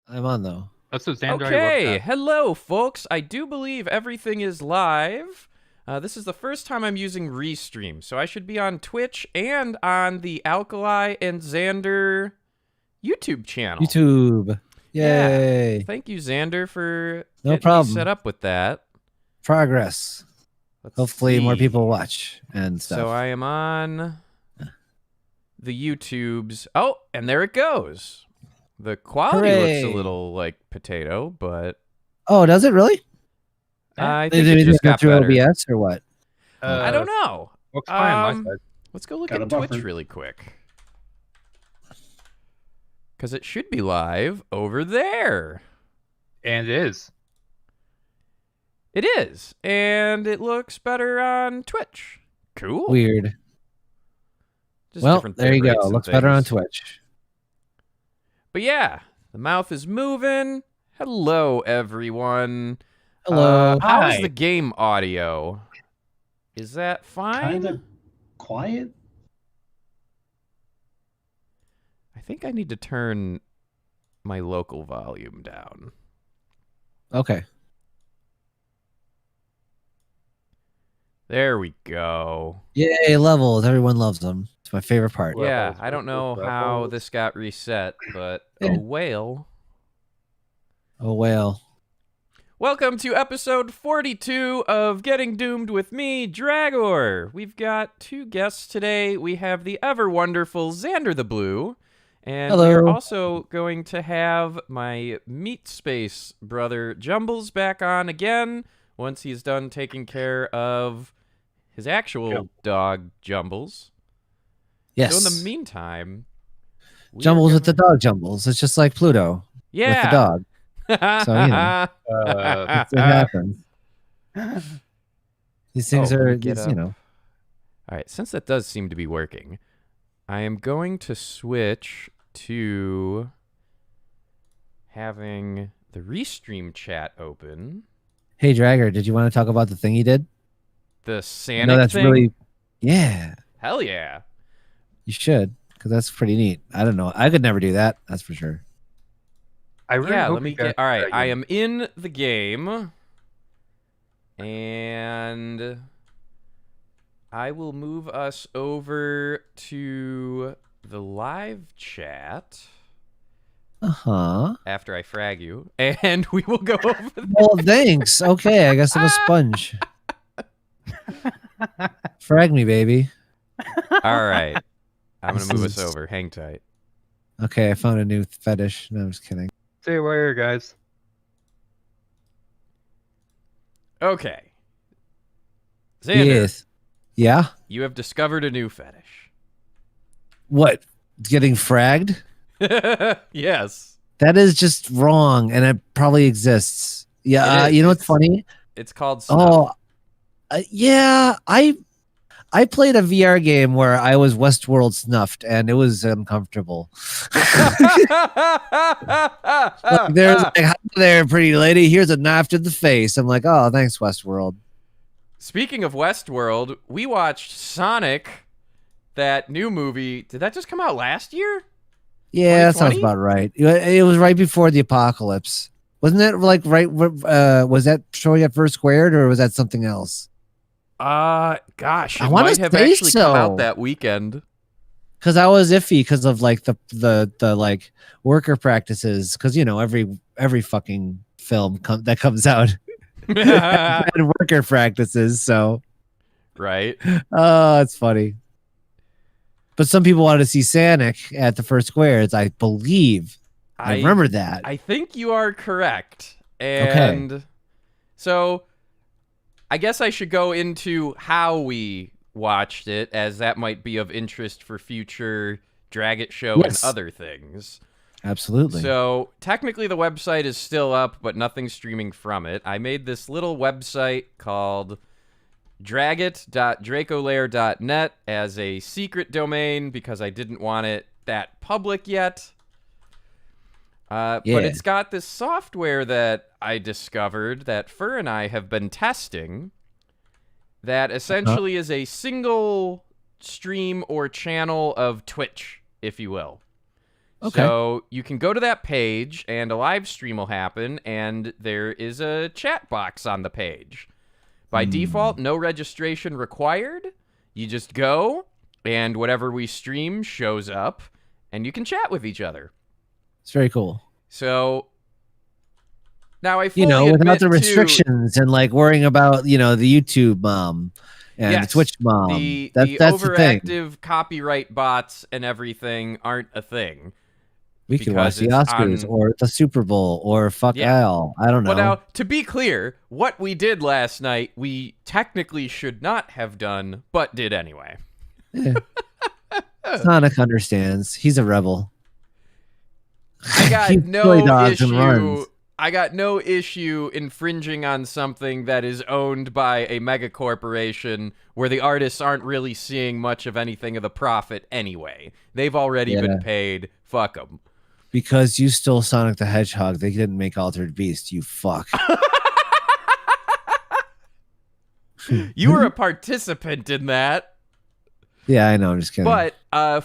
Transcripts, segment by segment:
I'm on though. That's what Xander Okay, hello, folks. I do believe everything is live. This is the first time I'm using Restream, so I should be on Twitch and on the Alkali and Xander YouTube channel. YouTube. Yay. Yeah. Thank you, Xander, for No getting problem. me set up with that. Progress. Let's Hopefully more see. people watch and stuff. So I am on the YouTubes. Oh, and there it goes. The quality Hooray. looks a little like potato, but Oh, does it really? I Did think it just go got through better. OBS or what? I don't know. Looks fine on my side. Let's go look Got a at Twitch buffer. really quick. Because it should be live over there. And it is. It is. And it looks better on Twitch. Cool. Weird. Just Well, different there you bit go. rates and Looks better on things. Twitch. But yeah, the mouth is moving. Hello, everyone. Hello. How is Hi. the game audio? Is that fine? Kind of quiet. I think I need to turn my local volume down. Okay. There we go. Yay, levels. Everyone loves them. It's my favorite part. Well, Yeah, Levels, I don't know levels, how levels. this got reset, but Yeah. oh well. Oh, well. Welcome to episode 42 of Getting Doomed with me, Draggor. We've got two guests today. We have the ever wonderful Xander the Blue, and we're Hello. also going to have my Meat Space brother Jumbles back on again once he's done taking care of his actual Jumbles. dog, Jumbles. Yes. So in the meantime, we are Jumbles with the gonna- dog jumbles. It's just like Pluto yeah. with the dog. So, you know. It happens. These things let me are, get you up. know. All right, since that does seem to be working, I am going to switch to having the Restream chat open. Hey, Dragger, did you want to talk about the thing you did? The I Sanic know that's thing? really, yeah, Hell yeah. you should, because that's pretty neat. I don't know. I could never do that. That's for sure. I really Yeah, hope let me you guys get... All right, are I am in the game. And I will move us over to the live chat Uh-huh. after I frag you. And we will go over the... Well, thanks. Okay, I guess I'm a sponge. Frag me, baby. All right. I'm going to move us This is- over. Hang tight. Okay, I found a new fetish. No, I'm just kidding. Stay aware, guys. Okay. Xander, Yes. Yeah? you have discovered a new fetish. What? Getting fragged? Yes. That is just wrong, and it probably exists. Yeah, It is. you know what's funny? It's called snuff. Oh, yeah. I played a VR game where I was Westworld snuffed, and it was uncomfortable. Like, there's like, hi there, pretty lady. Here's a knife to the face. I'm like, oh, thanks, Westworld. Speaking of Westworld, we watched Sonic, that new movie. Did that just come out last year? Yeah, that sounds 2020? about right. It was right before the apocalypse, wasn't it? Like right? Was that showing at First Squared, or was that something else? Gosh, I it wanna might have say actually come out so. that weekend. Because I was iffy because of like the like worker practices. Because you know every fucking film that comes out had worker practices. So Right? oh, it's funny. But some people wanted to see Sanic at the First Squares. I believe. I remember that. I think you are correct. And so I guess I should go into how we watched it, as that might be of interest for future Drag It Show Yes. and other things. Absolutely. So technically the website is still up, but nothing's streaming from it. I made this little website called dragit.dracolair.net as a secret domain because I didn't want it that public yet. But Yeah. it's got this software that I discovered that Fur and I have been testing that essentially is a single stream or channel of Twitch, if you will. Okay. So you can go to that page, and a live stream will happen, and there is a chat box on the page. By default, no registration required. You just go, and whatever we stream shows up, and you can chat with each other. It's very cool. So now I fully without admit the restrictions and like worrying about, the YouTube mom and the Yes, Twitch mom. the that's the thing. overactive copyright bots and everything aren't a thing. We can because watch the it's Oscars on- or the Super Bowl or fuck Yeah. hell. I don't know. But now, to be clear, what we did last night, we technically should not have done, but did anyway. Yeah. Sonic understands. He's a rebel. I got He no really does and issue. runs. I got no issue infringing on something that is owned by a mega corporation where the artists aren't really seeing much of anything of the profit anyway. They've already been paid. Fuck them. Because you stole Sonic the Hedgehog. They didn't make Altered Beast, you fuck. You were a participant in that. Yeah, I know. I'm just kidding. But,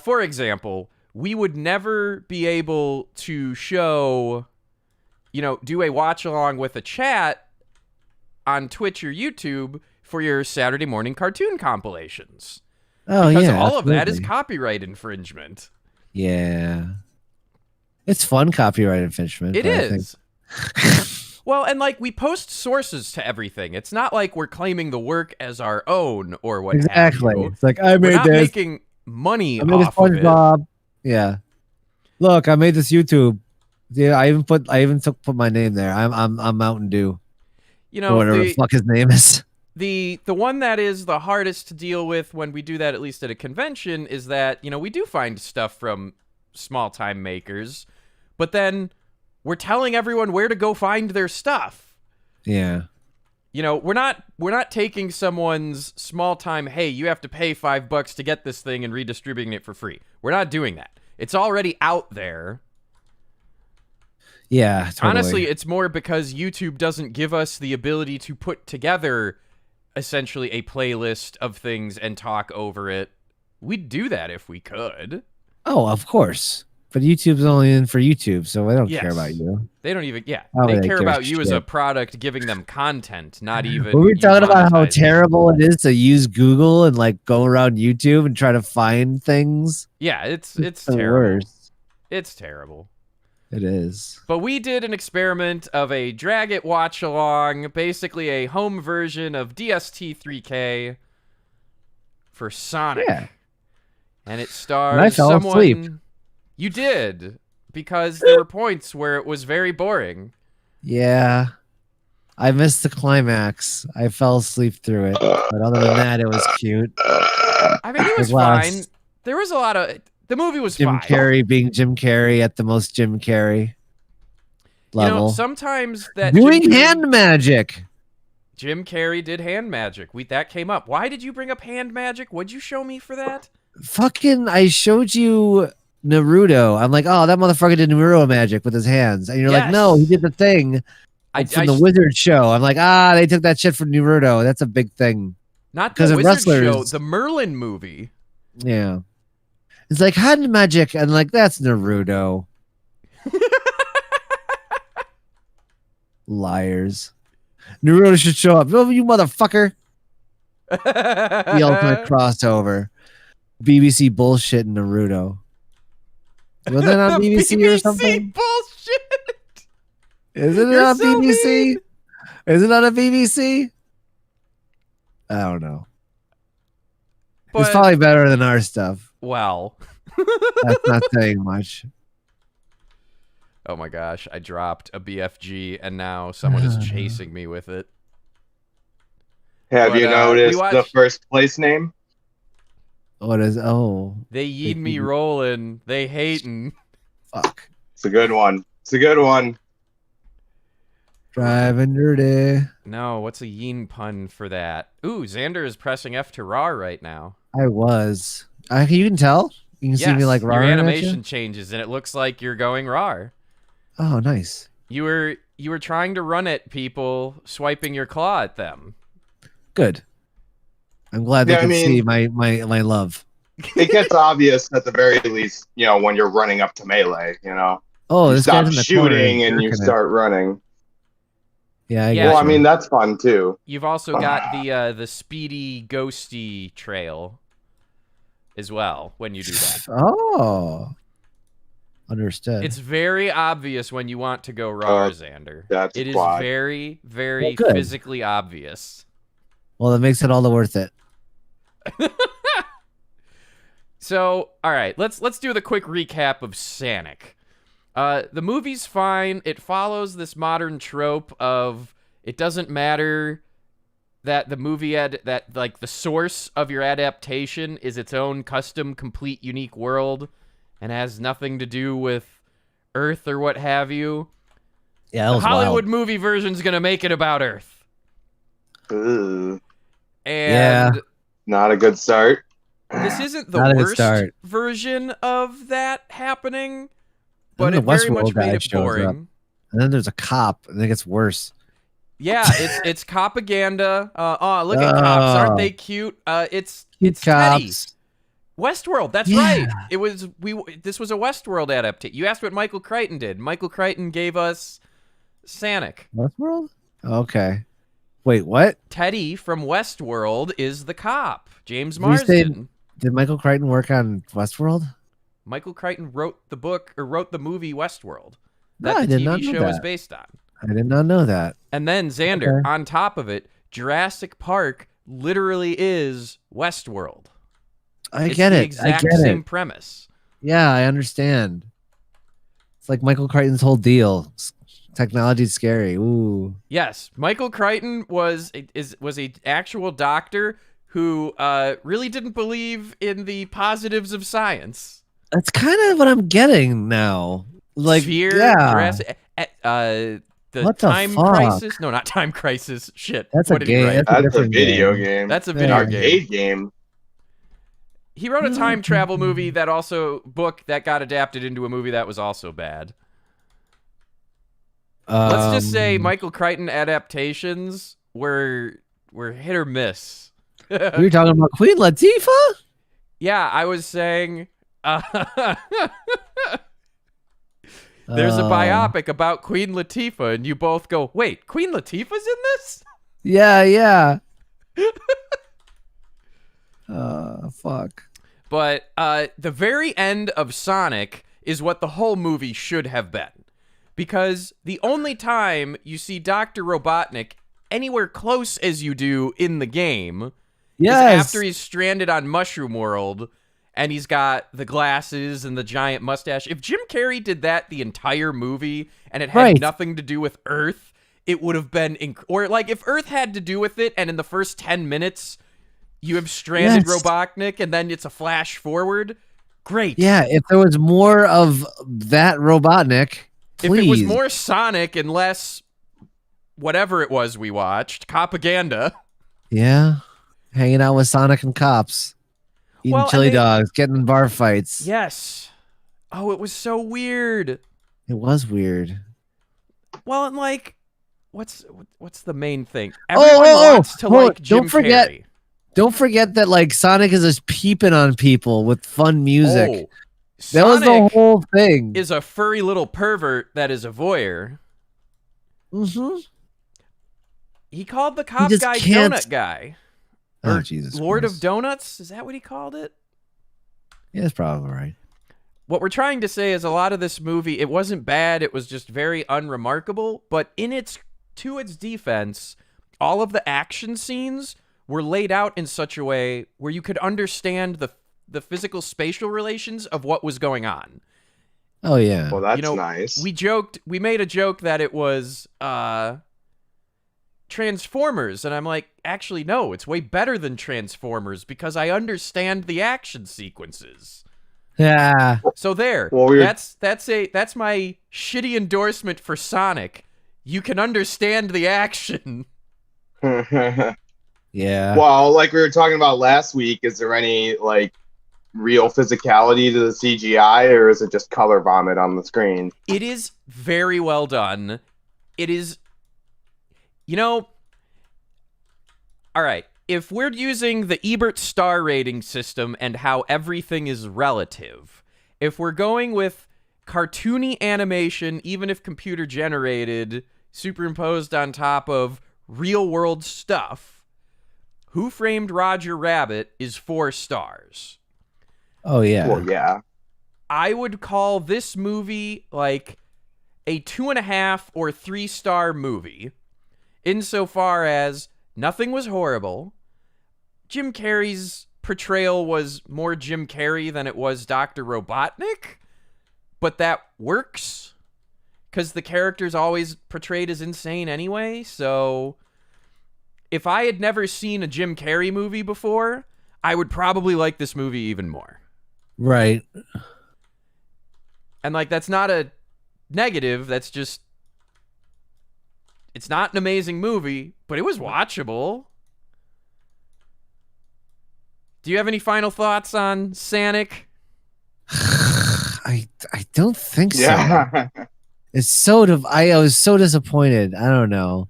for example, we would never be able to show, do a watch along with a chat on Twitch or YouTube for your Saturday morning cartoon compilations. oh, Because yeah. all of that is absolutely. copyright infringement. Yeah. It's fun copyright infringement. It but I think- is. Well, and we post sources to everything. It's not like we're claiming the work as our own or what Exactly. have you. It's like, I We're made not this. making money I made this off of it. SpongeBob. Yeah. Look, I made this YouTube. Yeah, I even put my name there. I'm Mountain Dew. Or whatever the fuck his name is. The one that is the hardest to deal with when we do that, at least at a convention, is that, we do find stuff from small-time makers, but then we're telling everyone where to go find their stuff. Yeah. We're not taking someone's small-time, hey, you have to pay $5 to get this thing and redistributing it for free. We're not doing that. It's already out there. Yeah, totally. Honestly, it's more because YouTube doesn't give us the ability to put together essentially a playlist of things and talk over it. We'd do that if we could. Oh, of course. But YouTube's only in for YouTube, so I don't care Yes. about you. They don't even, How they would I care give a about you as a shit? product, giving them content, not even. Were we you talking about how monetizing. terrible it is to use Google and go around YouTube and try to find things? Yeah, it's the terrible. worst. It's terrible. It is. But we did an experiment of a Drag It watch along, basically a home version of DST3K for Sonic. Yeah. And it stars I fell someone. asleep. You did, because there were points where it was very boring. Yeah. I missed the climax. I fell asleep through it. But other than that, it was cute. I mean, it was Wow. fine. There was a lot of. The movie was Jim fine. Carrey being Jim Carrey at the most Jim Carrey level. Sometimes that Doing Jim Carrey- hand magic. Jim Carrey did hand magic. That came up. Why did you bring up hand magic? What'd you show me for that? Fucking, I showed you Naruto. I'm like, oh, that motherfucker did Naruto magic with his hands. And you're like, no, he did the thing from the Wizard show. I'm like, they took that shit from Naruto. That's a big thing. Not 'Cause the of Wizard wrestlers. show, the Merlin movie. Yeah. It's like hand magic. And like, that's Naruto. Liars. Naruto should show up. Oh, you motherfucker. The ultimate crossover. BBC bullshit and Naruto. Was that on BBC or something? Bullshit. Isn't it You're on so BBC? mean. Is it on a BBC? I don't know. It's But, probably better than our stuff. well. That's not saying much. Oh my gosh, I dropped a BFG and now someone is chasing me with it. Have But, you we noticed the watched- first place name? What is? Oh, They yeed me rolling. They hating. fuck. It's a good one. It's a good one. Driving dirty. No, what's a yeen pun for that? Ooh, Xander is pressing F to RAR right now. I was. You can tell. You can see me like your raring at animation you? changes and it looks like you're going RAR. Oh, nice. You were trying to run at people, swiping your claw at them. Good. I'm glad they Yeah, I can mean- see my love. it gets obvious at the very least, when you're running up to melee, Oh, you this stop guy's in the corner, shooting he's and you jerking it. start running. Yeah, I Yeah. guess. Well, I mean, that's fun too. You've also got the speedy ghosty trail as well when you do that. Oh, understood. It's very obvious when you want to go raw, Xander. That's It is quad. very, very Well, good. physically obvious. Well, that makes it all the worth it. So, all right, let's do the quick recap of Sanic. The movie's fine. It follows this modern trope of it doesn't matter that the movie that like the source of your adaptation is its own custom, complete, unique world and has nothing to do with Earth or what have you. Yeah, that The was Hollywood wild. movie version's gonna make it about Earth. Ugh, And not a good start. this isn't the Not a good worst start. version of that happening, Then but the it very Westworld much guy made it shows up. boring. And then there's a cop, and it gets worse. Yeah, it's propaganda. Oh, look at cops, aren't they cute? It's Teddy. Cops. Westworld. That's Yeah. right. It was This was a Westworld adaptation. You asked what Michael Crichton did. Michael Crichton gave us Sanic. Westworld? Okay. Wait, what? Teddy from Westworld is the cop. James Did you say- Marsden. Did Michael Crichton work on Westworld? Michael Crichton wrote the book or wrote the movie Westworld No, that I the did not TV know show is that. based on. I did not know that. And then Xander, Okay. on top of it, Jurassic Park literally is Westworld. I It's get the it. I exact get same it. premise. Yeah, I understand. It's like Michael Crichton's whole deal. Technology's scary. Ooh. Yes, Michael Crichton was a actual doctor who really didn't believe in the positives of science. That's kind of what I'm getting now. Like, Sphere, yeah. Jurassic, the What the Time fuck? Crisis. No, not Time Crisis. Shit. That's a What did he game. write? That's a That's a different video game. game. That's a An video game. arcade game. He wrote a time travel movie that book that got adapted into a movie that was also bad. Let's just say Michael Crichton adaptations were hit or miss. We were talking about Queen Latifah? Yeah, I was saying there's a biopic about Queen Latifah, and you both go, wait, Queen Latifah's in this? Yeah. Fuck. But the very end of Sonic is what the whole movie should have been. Because the only time you see Dr. Robotnik anywhere close as you do in the game Yes. is after he's stranded on Mushroom World and he's got the glasses and the giant mustache. If Jim Carrey did that the entire movie and it had Right. nothing to do with Earth, it would have been... or like if Earth had to do with it and in the first 10 minutes you have stranded Yes. Robotnik and then it's a flash forward, great. Yeah, if there was more of that Robotnik, please. If it was more Sonic and less whatever it was we watched, propaganda. Yeah. Hanging out with Sonic and cops. Eating Well, and chili they- dogs, getting in bar fights. Yes. Oh, it was so weird. It was weird. Well, and like, what's the main thing? Everyone wants to hold on. like Jim Don't forget- Carrey. Don't forget that like Sonic is just peeping on people with fun music. Oh, that was the Sonic whole thing. is a furry little pervert that is a voyeur. Mm-hmm. He called the cop just guy can't- Donut Guy. Oh Or Jesus. Lord of Christ. Donuts? Is that what he called it? Yeah, that's probably right. What we're trying to say is a lot of this movie, it wasn't bad, it was just very unremarkable, but to its defense, all of the action scenes were laid out in such a way where you could understand the physical spatial relations of what was going on. Oh yeah. Well, that's You know, nice. We made a joke that it was Transformers, and I'm like, actually no, it's way better than Transformers because I understand the action sequences. Yeah. So there. Well, that's my shitty endorsement for Sonic. You can understand the action. Yeah. Well, like we were talking about last week, is there any like real physicality to the CGI, or is it just color vomit on the screen? It is very well done. It is, all right. if we're using the Ebert star rating system and how everything is relative, if we're going with cartoony animation, even if computer generated, superimposed on top of real world stuff, Who Framed Roger Rabbit is 4 stars. Oh yeah. Well, yeah. I would call this movie like a 2.5 or 3-star movie, insofar as nothing was horrible. Jim Carrey's portrayal was more Jim Carrey than it was Dr. Robotnik, but that works because the character's always portrayed as insane anyway. So if I had never seen a Jim Carrey movie before, I would probably like this movie even more. Right. And like, that's not a negative. That's just, it's not an amazing movie, but it was watchable. Do you have any final thoughts on Sanic? I don't think so. Yeah. It's so I was so disappointed. I don't know.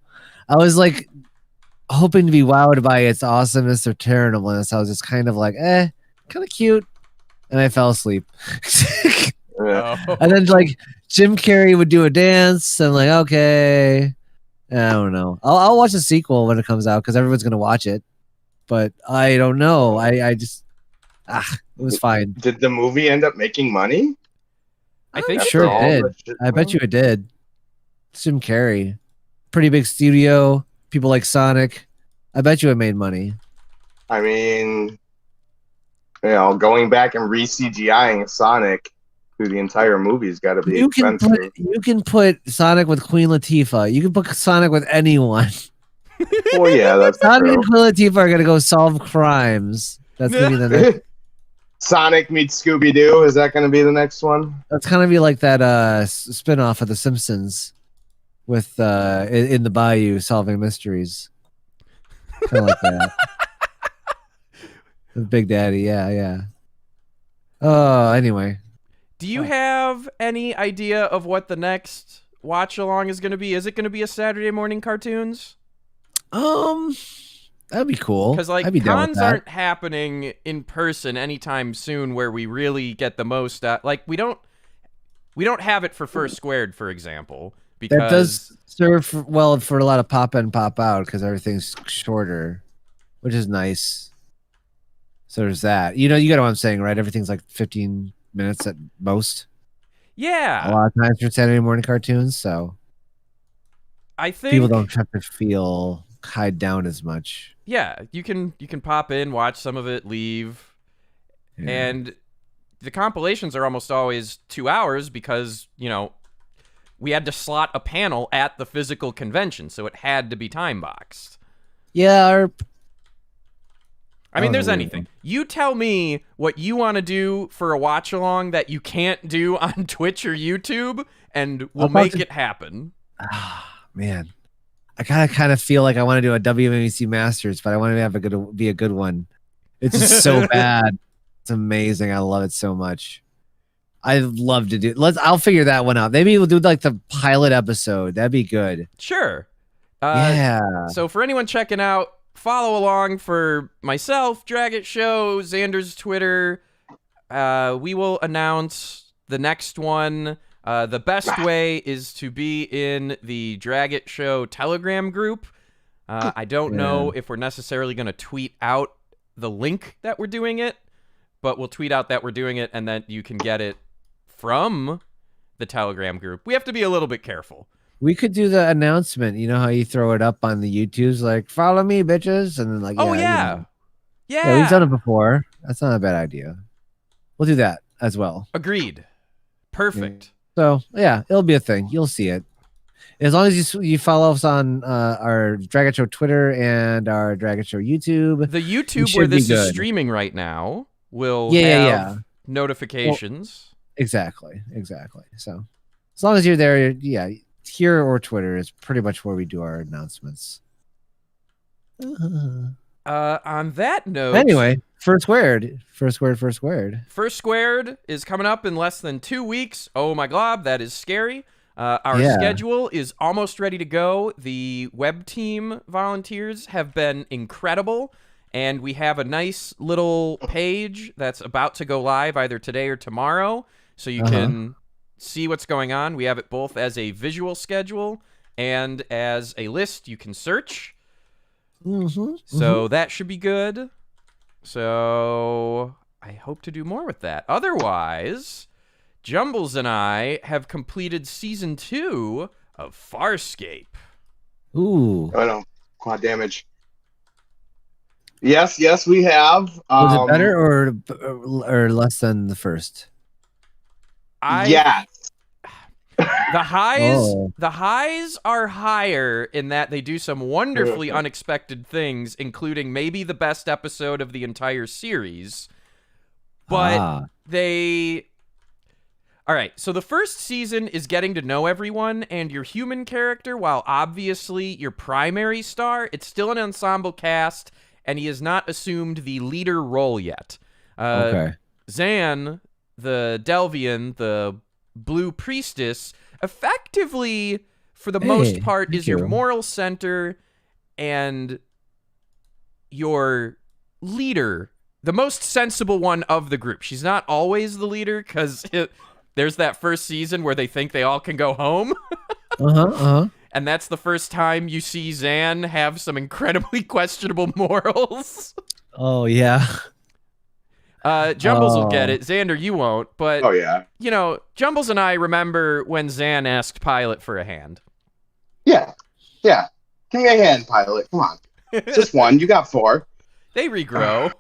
I was like hoping to be wowed by its awesomeness or terribleness. I was just kind of like, kind of cute, and I fell asleep. Oh. And then like Jim Carrey would do a dance, and like, okay, I don't know. I'll watch the sequel when it comes out because everyone's gonna watch it. But I don't know. I just it was fine. Did the movie end up making money? I think I'm sure it it did. did. I bet you it did. Jim Carrey, pretty big studio. People like Sonic. I bet you it made money. I mean, going back and re-CGIing Sonic through the entire movie's got to be expensive. You can put Sonic with Queen Latifah. You can put Sonic with anyone. Well, yeah, that's Sonic true. and Queen Latifah are gonna go solve crimes. That's gonna be the next. Sonic meets Scooby-Doo. Is that going to be the next one? That's kind of be like that spin-off of The Simpsons with in the bayou solving mysteries. Kind of like that. With Big Daddy, yeah. Oh, anyway. Do you have any idea of what the next watch along is going to be? Is it going to be a Saturday morning cartoons? That'd be cool. Because like I'd be down with cons that. aren't happening in person anytime soon, where we really get the most. Like we don't have it for First Squared, for example, because That does serve well for a lot of pop in, pop out because everything's shorter, which is nice. So there's that. You get what I'm saying, right? Everything's like 15 minutes at most. yeah, A lot of times for Saturday morning cartoons, so I think people don't have to feel tied down as much. Yeah, you can pop in, watch some of it, leave, Yeah. and the compilations are almost always 2 hours because we had to slot a panel at the physical convention, so it had to be time boxed. Yeah, I mean, there's Unbelievable. anything. You tell me what you want to do for a watch along that you can't do on Twitch or YouTube, and we'll make it happen. Man, I kind of feel like I want to do a WMEC Masters, but I want to have be a good one. It's just so bad. It's amazing. I love it so much. I'd love to do. I'll figure that one out. Maybe we'll do like the pilot episode. That'd be good. Sure. Yeah. So for anyone checking out, follow along for myself, Draggor Show, Xander's Twitter. We will announce the next one. The best way is to be in the Draggor Show Telegram group. I don't know if we're necessarily going to tweet out the link that we're doing it, but we'll tweet out that we're doing it, and then you can get it from the Telegram group. We have to be a little bit careful. We could do the announcement. You know how you throw it up on the YouTubes, like "Follow me, bitches," and then like, Yeah, we've done it before. That's not a bad idea. We'll do that as well. Agreed. Perfect. So yeah, it'll be a thing. You'll see it as long as you follow us on our Draggor Show Twitter and our Draggor Show YouTube. The You YouTube should where be this is good. streaming right now will Yeah. have notifications. Exactly. So as long as you're there, here or Twitter is pretty much where we do our announcements. On that note, Anyway, First Squared. First Squared is coming up in less than 2 weeks. Oh my god, that is scary. Our Yeah. schedule is almost ready to go. The web team volunteers have been incredible, and we have a nice little page that's about to go live either today or tomorrow, so you can see what's going on. We have it both as a visual schedule and as a list you can search. So that should be good. So I hope to do more with that. Otherwise, Jumbles and I have completed season 2 of Farscape. Ooh. I know. Quad damage. Yes, we have. Was it better or less than the first? Yes. The highs, Oh. the highs are higher in that they do some wonderfully unexpected things, including maybe the best episode of the entire series. But they... All right, so the first season is getting to know everyone, and your human character, while obviously your primary star, it's still an ensemble cast, and he has not assumed the leader role yet. Okay. Zan, the Delvian, the Blue Priestess, effectively, for the most part, is your moral center and your leader, the most sensible one of the group. She's not always the leader, because there's that first season where they think they all can go home. And that's the first time you see Zan have some incredibly questionable morals. Oh, yeah. Jumbles will get it. Xander, you won't. But, Oh, yeah. you know, Jumbles and I remember when Zan asked Pilot for a hand. Yeah. Give me a hand, Pilot. Come on. Just one. You got 4. They regrow.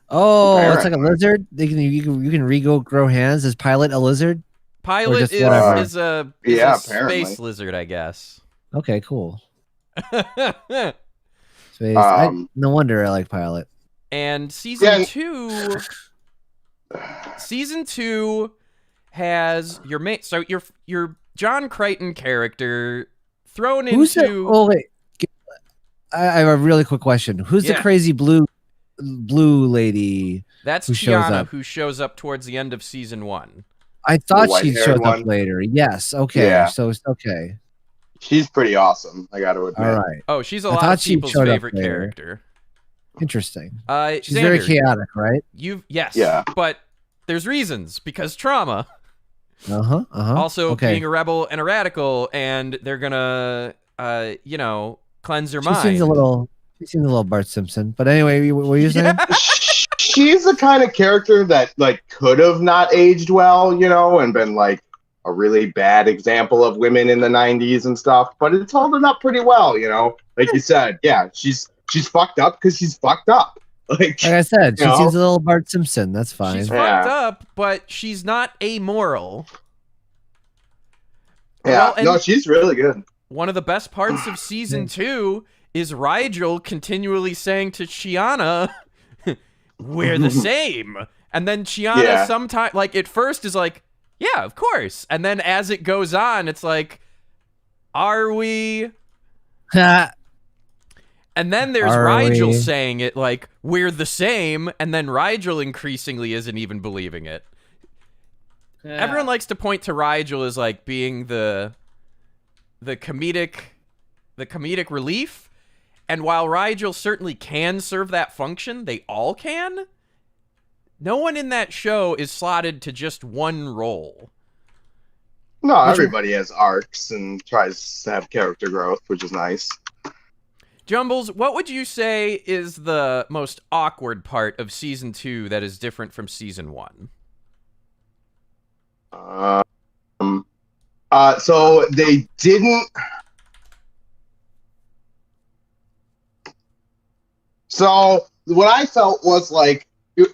Oh, Okay, it's like a lizard. You can grow hands. Is Pilot a lizard? Pilot just is whatever? a apparently. space lizard, I guess. Okay, cool. And Space. No wonder I like Pilot. season 2 has your main, so your John Crichton character thrown Who's into... Oh, wait. I have a really quick question. Who's the crazy blue lady? That's who shows Tiana, up? who shows up towards the end of season 1. I thought she white-haired showed one? up later. Yes. Okay. Yeah. So it's okay. She's pretty awesome, I got to admit. All right. Oh, she's a I lot thought of she people's showed up favorite later. character. Interesting. She's Xander, very chaotic, right? Yes. Yeah. But there's reasons, because trauma. Also, being a rebel and a radical, and they're gonna, cleanse her She mind. seems a little Bart Simpson. But anyway, what were you saying? She's the kind of character that could have not aged well, and been a really bad example of women in the 90s and stuff, but it's holding up pretty well, like you said. Yeah, she's fucked up because she's fucked up. Like I said, she seems a little Bart Simpson. That's fine. She's fucked up, but she's not amoral. Yeah, Well, no, she's really good. One of the best parts of season 2 is Rigel continually saying to Chiana, "We're the same." And then Chiana sometimes, at first is like, "Yeah, of course." And then as it goes on, it's like, "Are we?" And then there's Rigel saying it like, "We're the same." And then Rigel increasingly isn't even believing it. Everyone likes to point to Rigel as being the comedic relief. And while Rigel certainly can serve that function, they all can. No one in that show is slotted to just one role. No, everybody has arcs and tries to have character growth, which is nice. Jumbles, what would you say is the most awkward part of season 2 that is different from season 1? So they didn't. So what I felt was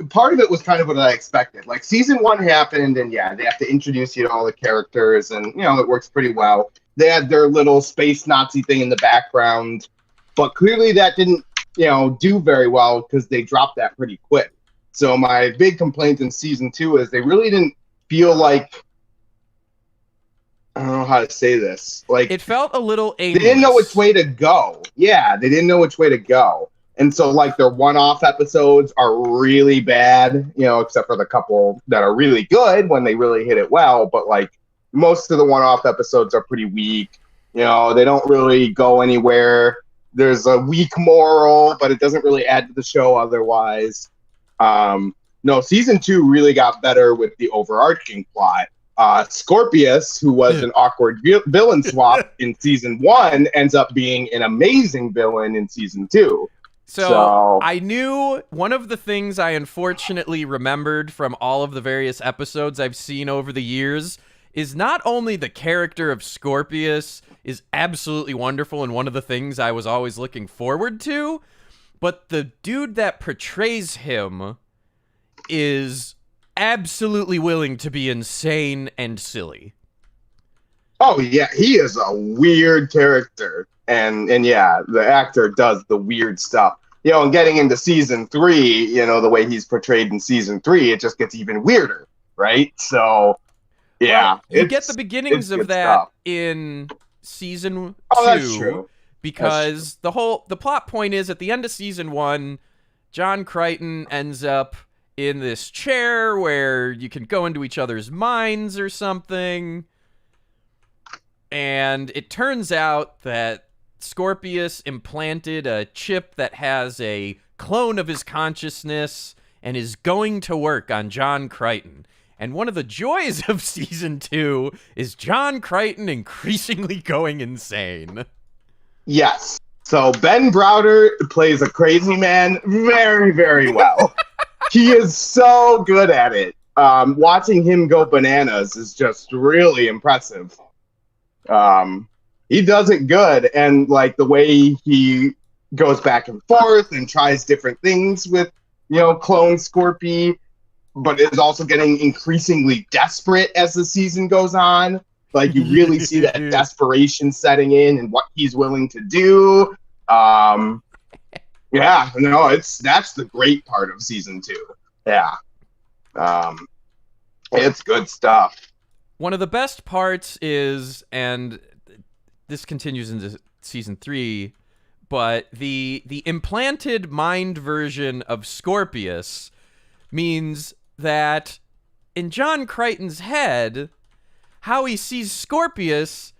part of it was kind of what I expected. Season 1 happened, and they have to introduce you to all the characters, and it works pretty well. They had their little space Nazi thing in the background, but clearly that didn't do very well because they dropped that pretty quick. So my big complaint in season 2 is they really didn't feel like, I don't know how to say this. It felt a little aimless. They didn't know which way to go. Yeah, they didn't know which way to go. And so their one-off episodes are really bad, except for the couple that are really good when they really hit it well. But most of the one-off episodes are pretty weak. They don't really go anywhere. There's a weak moral, but it doesn't really add to the show otherwise. No, season 2 really got better with the overarching plot. Scorpius, who was an awkward villain swap in season 1, ends up being an amazing villain in season 2. So I knew one of the things I unfortunately remembered from all of the various episodes I've seen over the years is not only the character of Scorpius is absolutely wonderful and one of the things I was always looking forward to, but the dude that portrays him is absolutely willing to be insane and silly. Oh yeah, he is a weird character, and yeah, the actor does the weird stuff. And getting into season 3, the way he's portrayed in season 3, it just gets even weirder, right? So yeah, you get the beginnings of that stuff in season 2. Oh, that's true. Because the plot point is at the end of season 1, John Crichton ends up in this chair where you can go into each other's minds or something. And it turns out that Scorpius implanted a chip that has a clone of his consciousness and is going to work on John Crichton. And one of the joys of season 2 is John Crichton increasingly going insane. Yes. So Ben Browder plays a crazy man very, very well. He is so good at it. Watching him go bananas is just really impressive. He does it good, and like the way he goes back and forth and tries different things with, clone Scorpy, but is also getting increasingly desperate as the season goes on. Like you really see that desperation setting in and what he's willing to do. Yeah, no, that's the great part of season 2. Yeah. It's good stuff. One of the best parts is, and this continues into season 3, but the implanted mind version of Scorpius means that in John Crichton's head, how he sees Scorpius.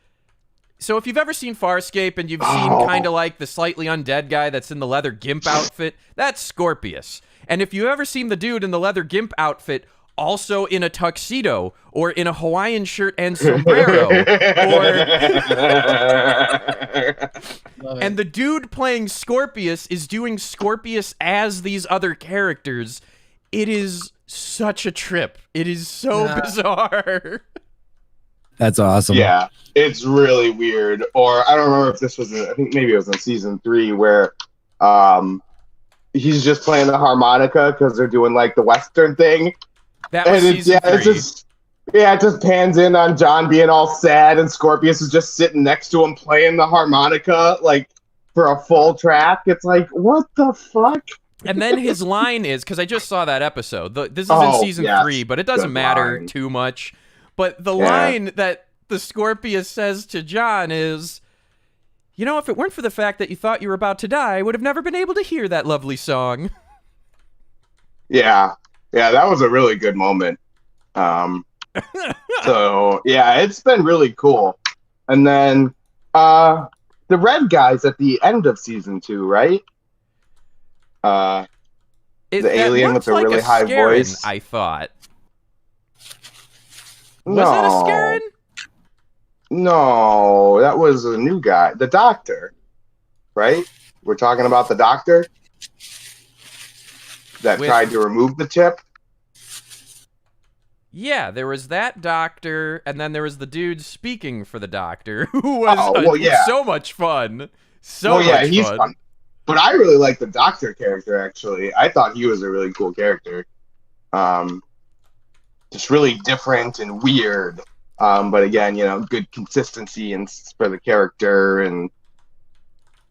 So if you've ever seen Farscape and you've seen kind of like the slightly undead guy that's in the leather gimp outfit, that's Scorpius. And if you've ever seen the dude in the leather gimp outfit also in a tuxedo or in a Hawaiian shirt and sombrero, and the dude playing Scorpius is doing Scorpius as these other characters, it is such a trip. It is so bizarre. That's awesome. Yeah, it's really weird. Or I don't remember if this was I think maybe it was in season 3 where he's just playing the harmonica because they're doing like the Western thing. That was season 3. It just pans in on John being all sad, and Scorpius is just sitting next to him playing the harmonica like for a full track. It's like, what the fuck? And then his line is, because I just saw that episode. This is in season 3, but it doesn't matter too much. But the line that the Scorpius says to John is, if it weren't for the fact that you thought you were about to die, I would have never been able to hear that lovely song. Yeah, that was a really good moment. So, yeah, it's been really cool. And then the red guys at the end of season 2, right? The alien with the really high voice. I thought. No. Was it a Scarin? No, that was a new guy. The Doctor, right? We're talking about the Doctor that tried to remove the chip. Yeah, there was that Doctor, and then there was the dude speaking for the Doctor, who was so much fun. He's fun. But I really like the Doctor character, actually. I thought he was a really cool character. Just really different and weird. But again, good consistency and for the character and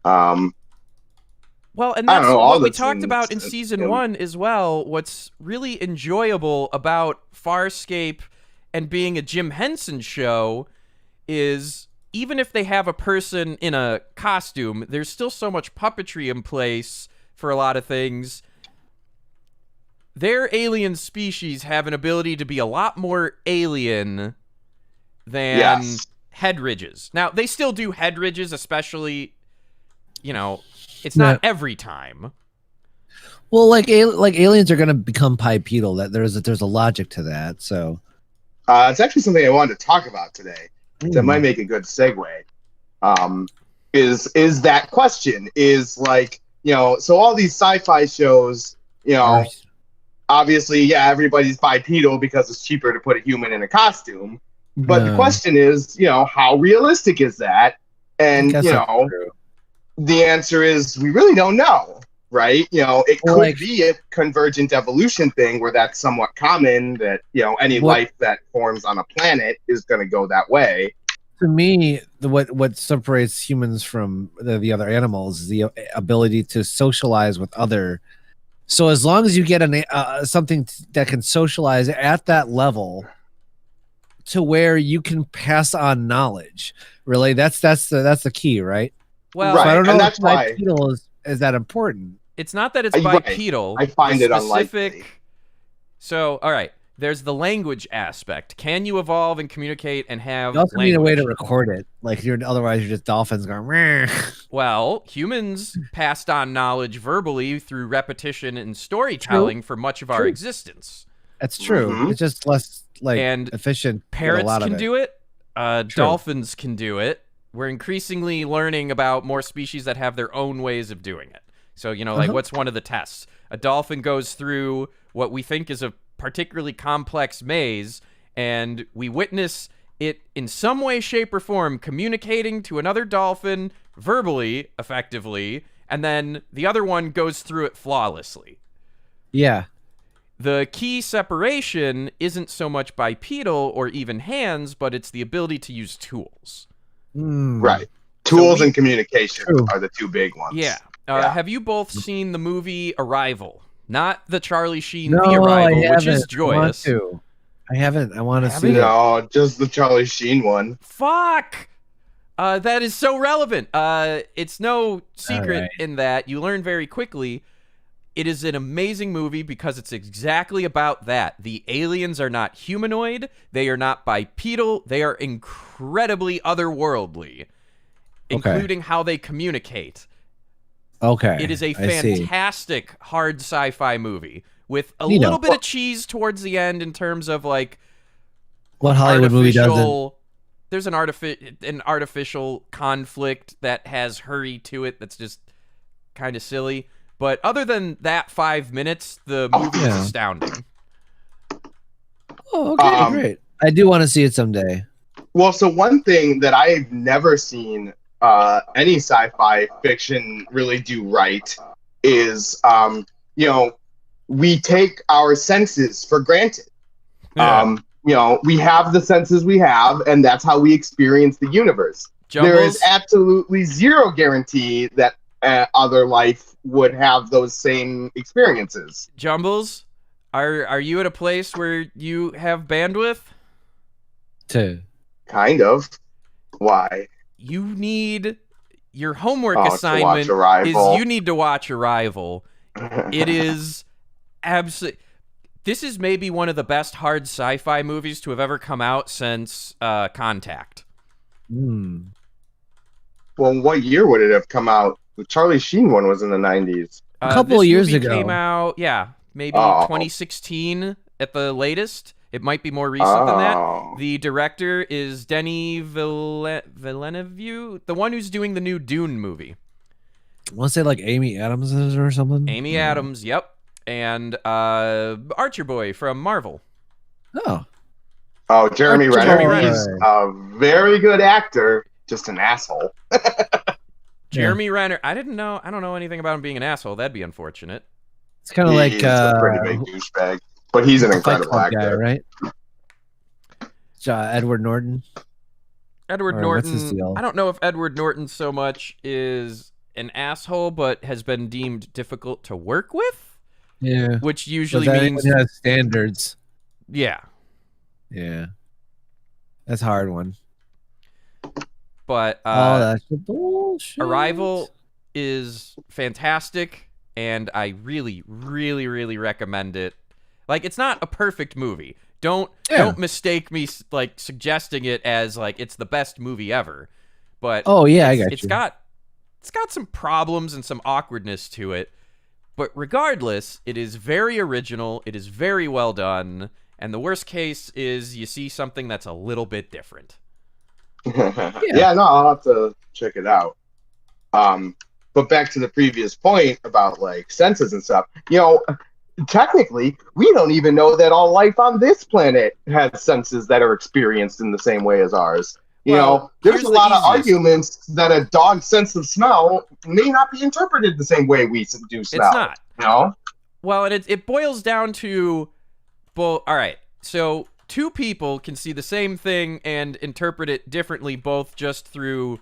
well, and that's what we talked about in season 1 as well. What's really enjoyable about Farscape and being a Jim Henson show is even if they have a person in a costume, there's still so much puppetry in place for a lot of things. Their alien species have an ability to be a lot more alien than Yes. head ridges. Now, they still do head ridges, especially, it's not every time. Well, like aliens are gonna become bipedal. That there's a logic to that. So it's actually something I wanted to talk about today. That might make a good segue. Is that question? Is like, so all these sci-fi shows, obviously, yeah, everybody's bipedal because it's cheaper to put a human in a costume. But the question is, how realistic is that? And the answer is we really don't know. Right? It could be a convergent evolution thing where that's somewhat common, that, any life that forms on a planet is going to go that way. To me, what separates humans from the other animals is the ability to socialize with other. So as long as you get something that can socialize at that level to where you can pass on knowledge, really, that's the key, right? Well, right. So I don't know and if that's why bipedal is that important. It's not that it's bipedal. I find it unlikely. So, all right, there's the language aspect. Can you evolve and communicate and have You also language? need a way to record it. Like otherwise you're just dolphins going. Meh. Well, humans passed on knowledge verbally through repetition and storytelling for much of our existence. That's true. Mhm. It's just less And efficient. Parrots can do it. Dolphins can do it. We're increasingly learning about more species that have their own ways of doing it. So, what's one of the tests? A dolphin goes through what we think is a particularly complex maze, and we witness it in some way, shape, or form communicating to another dolphin verbally, effectively, and then the other one goes through it flawlessly. Yeah. The key separation isn't so much bipedal or even hands, but it's the ability to use tools. Right. Tools and communication are the two big ones. Yeah. Have you both seen the movie Arrival? Not the Charlie Sheen No, The Arrival, I which is haven't. joyous. I haven't. I want to see it. No, just the Charlie Sheen one. Fuck! That is so relevant. It's no secret in that you learn very quickly. It is an amazing movie because it's exactly about that. The aliens are not humanoid. They are not bipedal. They are incredibly otherworldly, including how they communicate. Okay. It is a fantastic hard sci-fi movie with a little bit of cheese towards the end in terms of like what Hollywood movie doesn't. There's an artificial conflict that has hurry to it that's just kind of silly. But other than that 5 minutes, the movie is astounding. Oh, okay, great. I do want to see it someday. Well, so one thing that I've never seen any sci-fi fiction really do right is, we take our senses for granted. Yeah. We have the senses we have, and that's how we experience the universe. Jumbles? There is absolutely zero guarantee that other life would have those same experiences. Jumbles, are you at a place where you have bandwidth? Kind of. Why? You need your homework assignment is you need to watch Arrival. It is absolutely. This is maybe one of the best hard sci-fi movies to have ever come out since Contact. Well, what year would it have come out? The Charlie Sheen one was in the 90s. A couple of years ago. Came out, maybe 2016 at the latest. It might be more recent than that. The director is Denis Villeneuve, the one who's doing the new Dune movie. I want to say like Amy Adams or something. Amy Adams, yep. And Archer Boy from Marvel. Oh, Jeremy Renner. He's a very good actor, just an asshole. Jeremy Renner. I don't know anything about him being an asshole. That'd be unfortunate. It's kind of like a pretty big douchebag, but he's an incredible actor, guy, right? Edward Norton. Edward Norton. I don't know if Edward Norton so much is an asshole, but has been deemed difficult to work with. Yeah, which usually means has standards. Yeah, that's a hard one. But that's the bullshit. Arrival is fantastic, and I really, really, really recommend it. Like, it's not a perfect movie. Don't mistake me like suggesting it as like it's the best movie ever. But I got you. It's got some problems and some awkwardness to it. But regardless, it is very original. It is very well done. And the worst case is you see something that's a little bit different. Yeah, no, I'll have to check it out. But back to the previous point about like senses and stuff, technically, we don't even know that all life on this planet has senses that are experienced in the same way as ours. There's a lot of arguments that a dog's sense of smell may not be interpreted the same way we do smell. It's not. Well, and it boils down to, well, all right, so two people can see the same thing and interpret it differently, both just through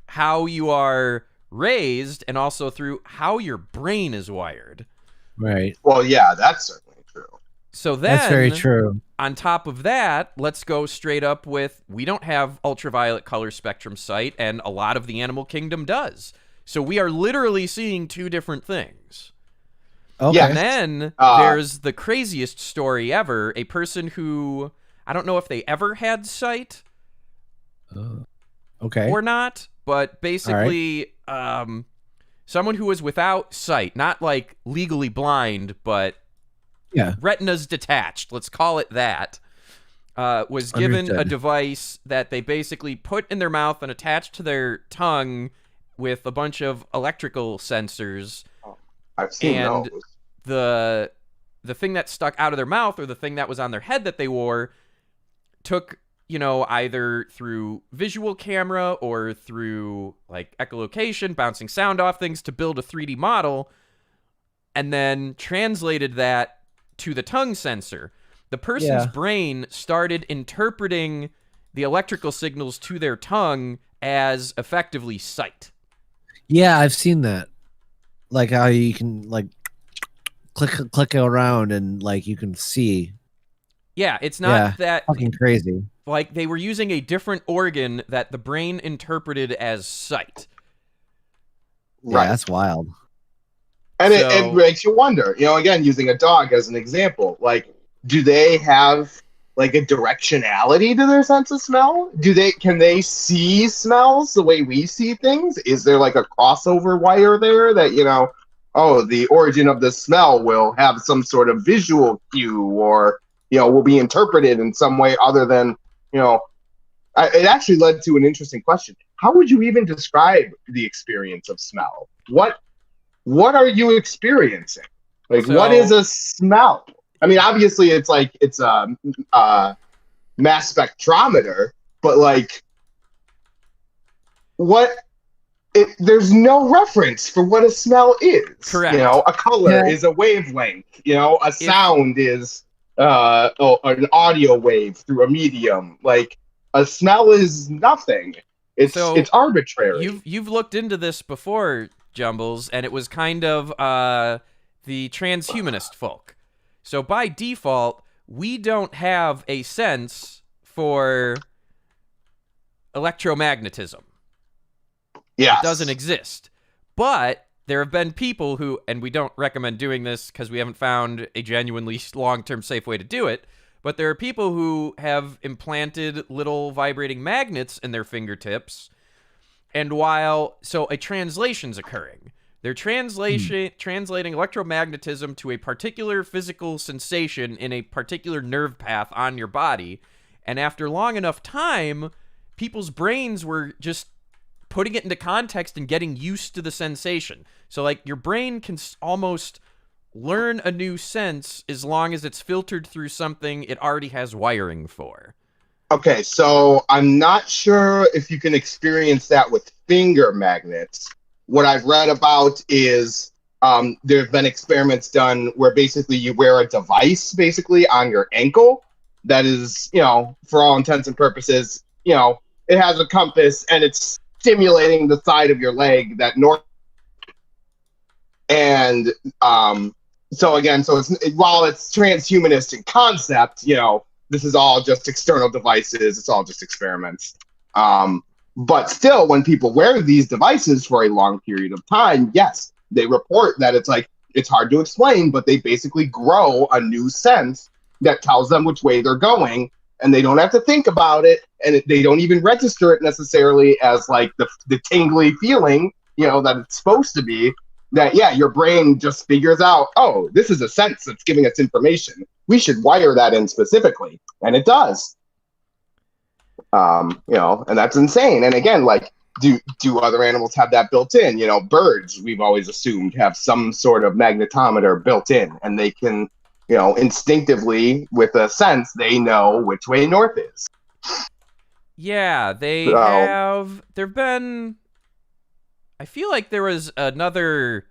how you are raised and also through how your brain is wired. Right. Well, yeah, that's certainly true. So then, that's very true. On top of that, let's go straight up with, we don't have ultraviolet color spectrum sight, and a lot of the animal kingdom does. So we are literally seeing two different things. Okay. And then there's the craziest story ever, a person who, I don't know if they ever had sight or not, but basically someone who was without sight, not like legally blind, but retina's detached, let's call it that, was given a device that they basically put in their mouth and attached to their tongue with a bunch of electrical sensors. I've seen those. The thing that stuck out of their mouth or the thing that was on their head that they wore took, either through visual camera or through like echolocation, bouncing sound off things to build a 3D model, and then translated that to the tongue sensor. The person's brain started interpreting the electrical signals to their tongue as effectively sight. Yeah, I've seen that. Like how you can like click around and like you can see. Yeah, it's not that fucking crazy. Like they were using a different organ that the brain interpreted as sight. Right. Yeah, that's wild. And it makes you wonder, again, using a dog as an example, like, do they have like a directionality to their sense of smell? Can they see smells the way we see things? Is there like a crossover wire there that, the origin of the smell will have some sort of visual cue or, will be interpreted in some way other than, it actually led to an interesting question. How would you even describe the experience of smell? What are you experiencing? Like, what is a smell? I mean, obviously, it's a mass spectrometer, but like, there's no reference for what a smell is. Correct. A color is a wavelength. A sound is an audio wave through a medium. Like, a smell is nothing. It's arbitrary. You've looked into this before, Jumbles, and it was kind of the transhumanist folk. So by default, we don't have a sense for electromagnetism. Yes. It doesn't exist. But there have been people who, and we don't recommend doing this because we haven't found a genuinely long-term safe way to do it, but there are people who have implanted little vibrating magnets in their fingertips, and so a translation's occurring. They're translating electromagnetism to a particular physical sensation in a particular nerve path on your body, and after long enough time, people's brains were just putting it into context and getting used to the sensation. So, like, your brain can almost learn a new sense as long as it's filtered through something it already has wiring for. Okay, so I'm not sure if you can experience that with finger magnets. What I've read about is there have been experiments done where basically you wear a device basically on your ankle that is, for all intents and purposes, it has a compass and it's stimulating the side of your leg that and so it's while it's transhumanist in concept, this is all just external devices, it's all just experiments. But still, when people wear these devices for a long period of time, yes, they report that it's hard to explain, but they basically grow a new sense that tells them which way they're going, and they don't have to think about it, and they don't even register it necessarily as like the tingly feeling, that it's supposed to be. That, yeah, your brain just figures out, oh, this is a sense that's giving us information. We should wire that in specifically, and it does. And that's insane. And again, like, do other animals have that built in? Birds, we've always assumed, have some sort of magnetometer built in, and they can, instinctively, with a sense, they know which way north is. Yeah, they have. There've been. I feel like there was another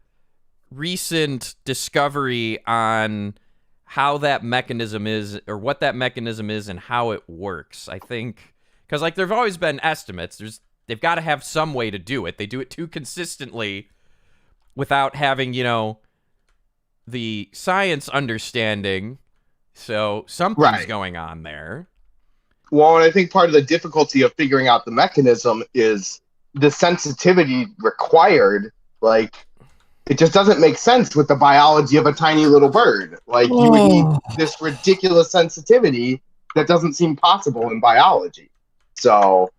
recent discovery on how that mechanism is, or what that mechanism is, and how it works. I think because like there've always been estimates. They've got to have some way to do it. They do it too consistently without having, the science understanding. So something's going on there. Well, and I think part of the difficulty of figuring out the mechanism is the sensitivity required. Like, it just doesn't make sense with the biology of a tiny little bird. Like, you would need this ridiculous sensitivity that doesn't seem possible in biology. So,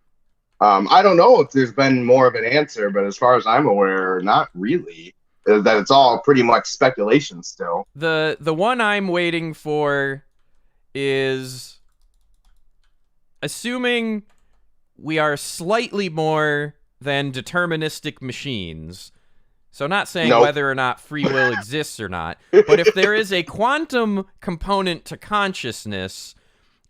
I don't know if there's been more of an answer, but as far as I'm aware, not really. That it's all pretty much speculation still. The one I'm waiting for is, assuming we are slightly more than deterministic machines. So not saying whether or not free will exists or not, but if there is a quantum component to consciousness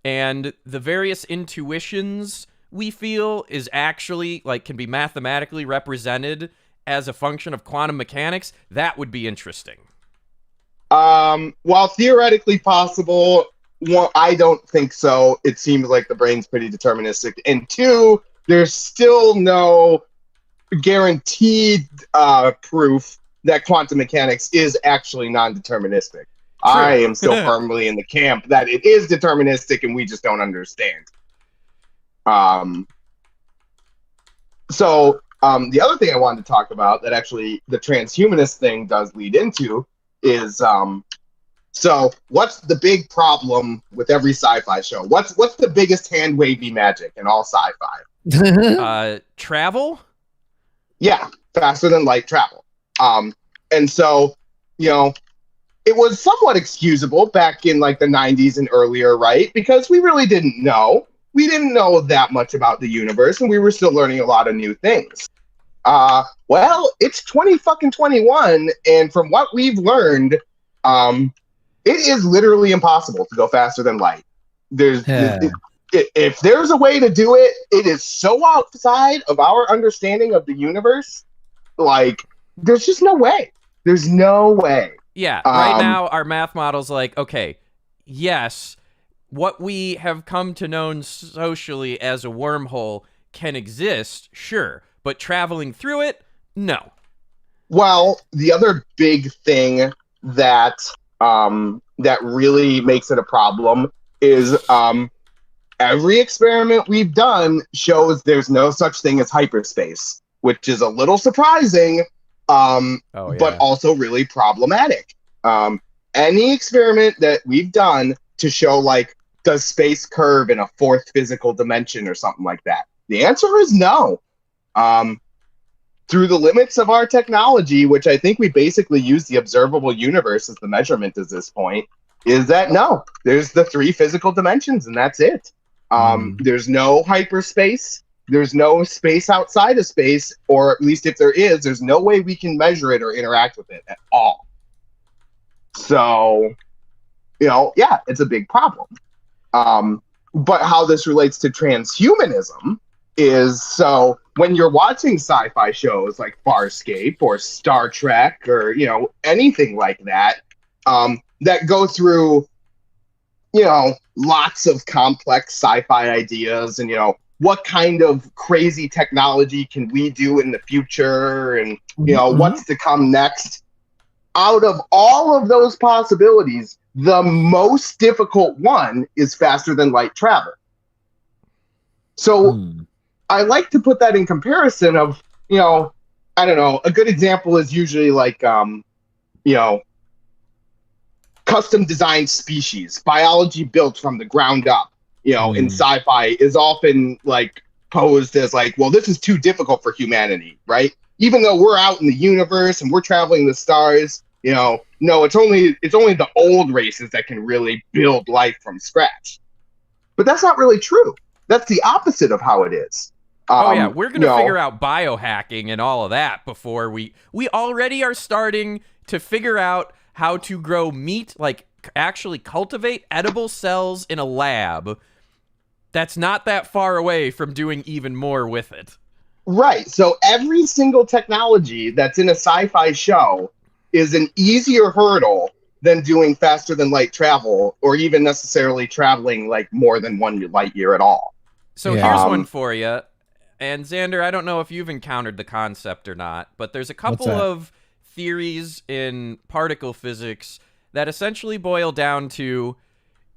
and the various intuitions we feel is actually, like, can be mathematically represented as a function of quantum mechanics, that would be interesting. While theoretically possible, one, I don't think so. It seems like the brain's pretty deterministic. And two, there's still no guaranteed proof that quantum mechanics is actually non-deterministic. I am still firmly in the camp that it is deterministic and we just don't understand. The other thing I wanted to talk about that actually the transhumanist thing does lead into is, so what's the big problem with every sci-fi show? What's the biggest hand-wavy magic in all sci-fi? Travel? Yeah, faster than light travel. And so, it was somewhat excusable back in like the 90s and earlier, right? Because we really didn't know. We didn't know that much about the universe, and we were still learning a lot of new things. Well, it's 2021, and from what we've learned, it is literally impossible to go faster than light. If there's a way to do it, it is so outside of our understanding of the universe. Like, there's just no way. There's no way. Yeah, right now our math model's like, okay, yes, what we have come to know socially as a wormhole can exist, sure, but traveling through it, no. Well, the other big thing that that really makes it a problem is every experiment we've done shows there's no such thing as hyperspace, which is a little surprising, but also really problematic. Any experiment that we've done to show, like, does space curve in a fourth physical dimension or something like that? The answer is no. Through the limits of our technology, which I think we basically use the observable universe as the measurement at this point, is that no, there's the three physical dimensions and that's it. There's no hyperspace. There's no space outside of space, or at least if there is, there's no way we can measure it or interact with it at all. So, yeah, it's a big problem. But how this relates to transhumanism is, so when you're watching sci-fi shows like Farscape or Star Trek or, anything like that, that go through, lots of complex sci-fi ideas and, what kind of crazy technology can we do in the future and, what's to come next? Out of all of those possibilities, the most difficult one is faster than light travel. So I like to put that in comparison of, I don't know, a good example is usually like, custom designed species, biology built from the ground up, in sci-fi is often like posed as like, well, this is too difficult for humanity, right? Even though we're out in the universe and we're traveling the stars, no, it's only the old races that can really build life from scratch. But that's not really true. That's the opposite of how it is. We're going to figure out biohacking and all of that before we already are starting to figure out how to grow meat, like actually cultivate edible cells in a lab. That's not that far away from doing even more with it. Right. So every single technology that's in a sci-fi show is an easier hurdle than doing faster than light travel, or even necessarily traveling like more than 1 light year at all. So here's one for you. And Xander, I don't know if you've encountered the concept or not, but there's a couple of theories in particle physics that essentially boil down to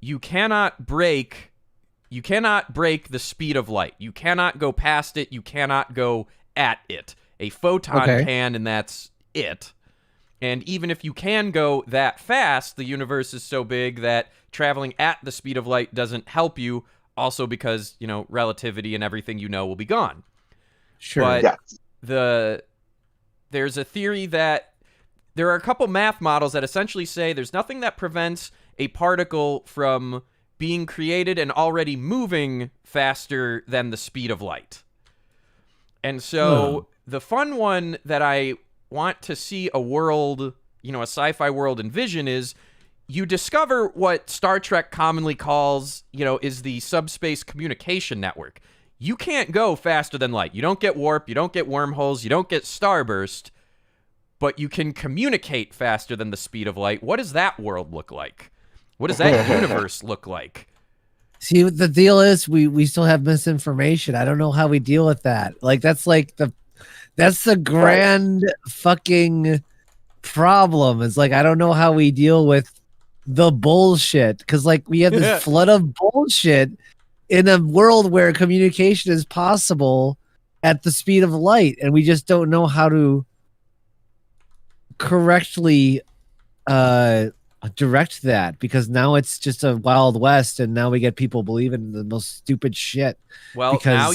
you cannot break the speed of light. You cannot go past it. You cannot go at it. A photon can, and that's it. And even if you can go that fast, the universe is so big that traveling at the speed of light doesn't help you. Also because, relativity and everything will be gone. Sure. But there's a theory that there are a couple math models that essentially say there's nothing that prevents a particle from being created and already moving faster than the speed of light. And so the fun one that I want to see a world, a sci-fi world envision is you discover what Star Trek commonly calls, is the subspace communication network. You can't go faster than light. You don't get warp, you don't get wormholes, you don't get starburst, but you can communicate faster than the speed of light. What does that world look like? What does that universe look like? See, what the deal is, we still have misinformation. I don't know how we deal with that. Like that's the grand fucking problem. It's like I don't know how we deal with the bullshit, because like we have this flood of bullshit in a world where communication is possible at the speed of light, and we just don't know how to correctly direct that, because now it's just a wild west, and now we get people believing in the most stupid shit. Well, now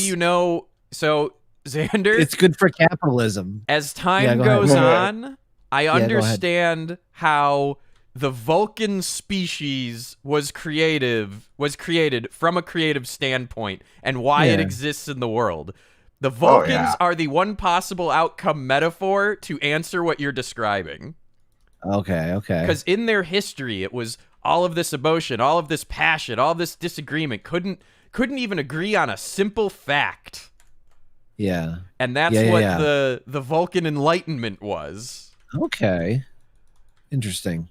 so Xander, it's good for capitalism. As time goes on, I understand how the Vulcan species was created from a creative standpoint and why it exists in the world. The Vulcans are the one possible outcome metaphor to answer what you're describing. Okay. Because in their history, it was all of this emotion, all of this passion, all this disagreement, couldn't even agree on a simple fact. Yeah. And that's what the Vulcan Enlightenment was. Okay. Interesting.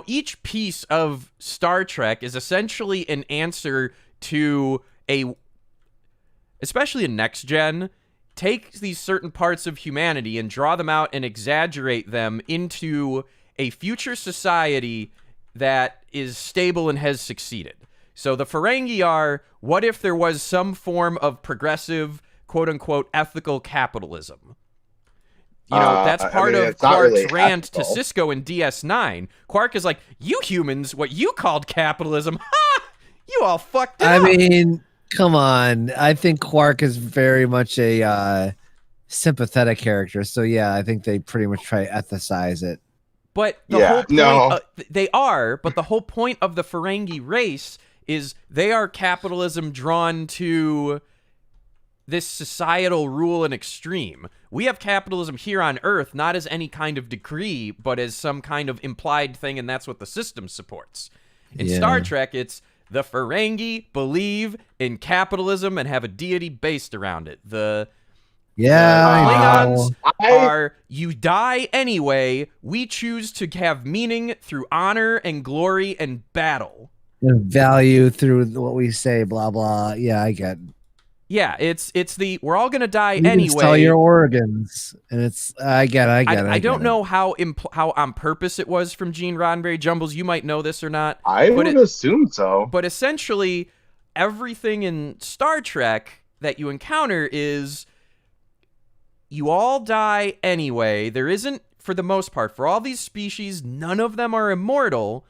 Each piece of Star Trek is essentially an answer to especially in Next Gen, take these certain parts of humanity and draw them out and exaggerate them into a future society that is stable and has succeeded. So the Ferengi are, what if there was some form of progressive, quote-unquote, ethical capitalism? That's part of Quark's rant to Cisco in DS9. Quark is like, you humans, what you called capitalism, you all fucked up. I mean, come on. I think Quark is very much a sympathetic character. So, yeah, I think they pretty much try to ethicize it. But the whole point, they are, but the whole point of the Ferengi race is they are capitalism drawn to this societal rule and extreme. We have capitalism here on Earth, not as any kind of decree, but as some kind of implied thing, and that's what the system supports. In Star Trek, it's the Ferengi believe in capitalism and have a deity based around it. The Klingons are, you die anyway, we choose to have meaning through honor and glory and battle. And value through what we say, blah, blah. Yeah, I get it. Yeah, it's the we're all gonna die you anyway. Sell your organs, and it's I get it. I don't know how on purpose it was from Gene Roddenberry. Jumbles, you might know this or not. I would assume so. But essentially, everything in Star Trek that you encounter is you all die anyway. There isn't, for the most part, for all these species, none of them are immortal.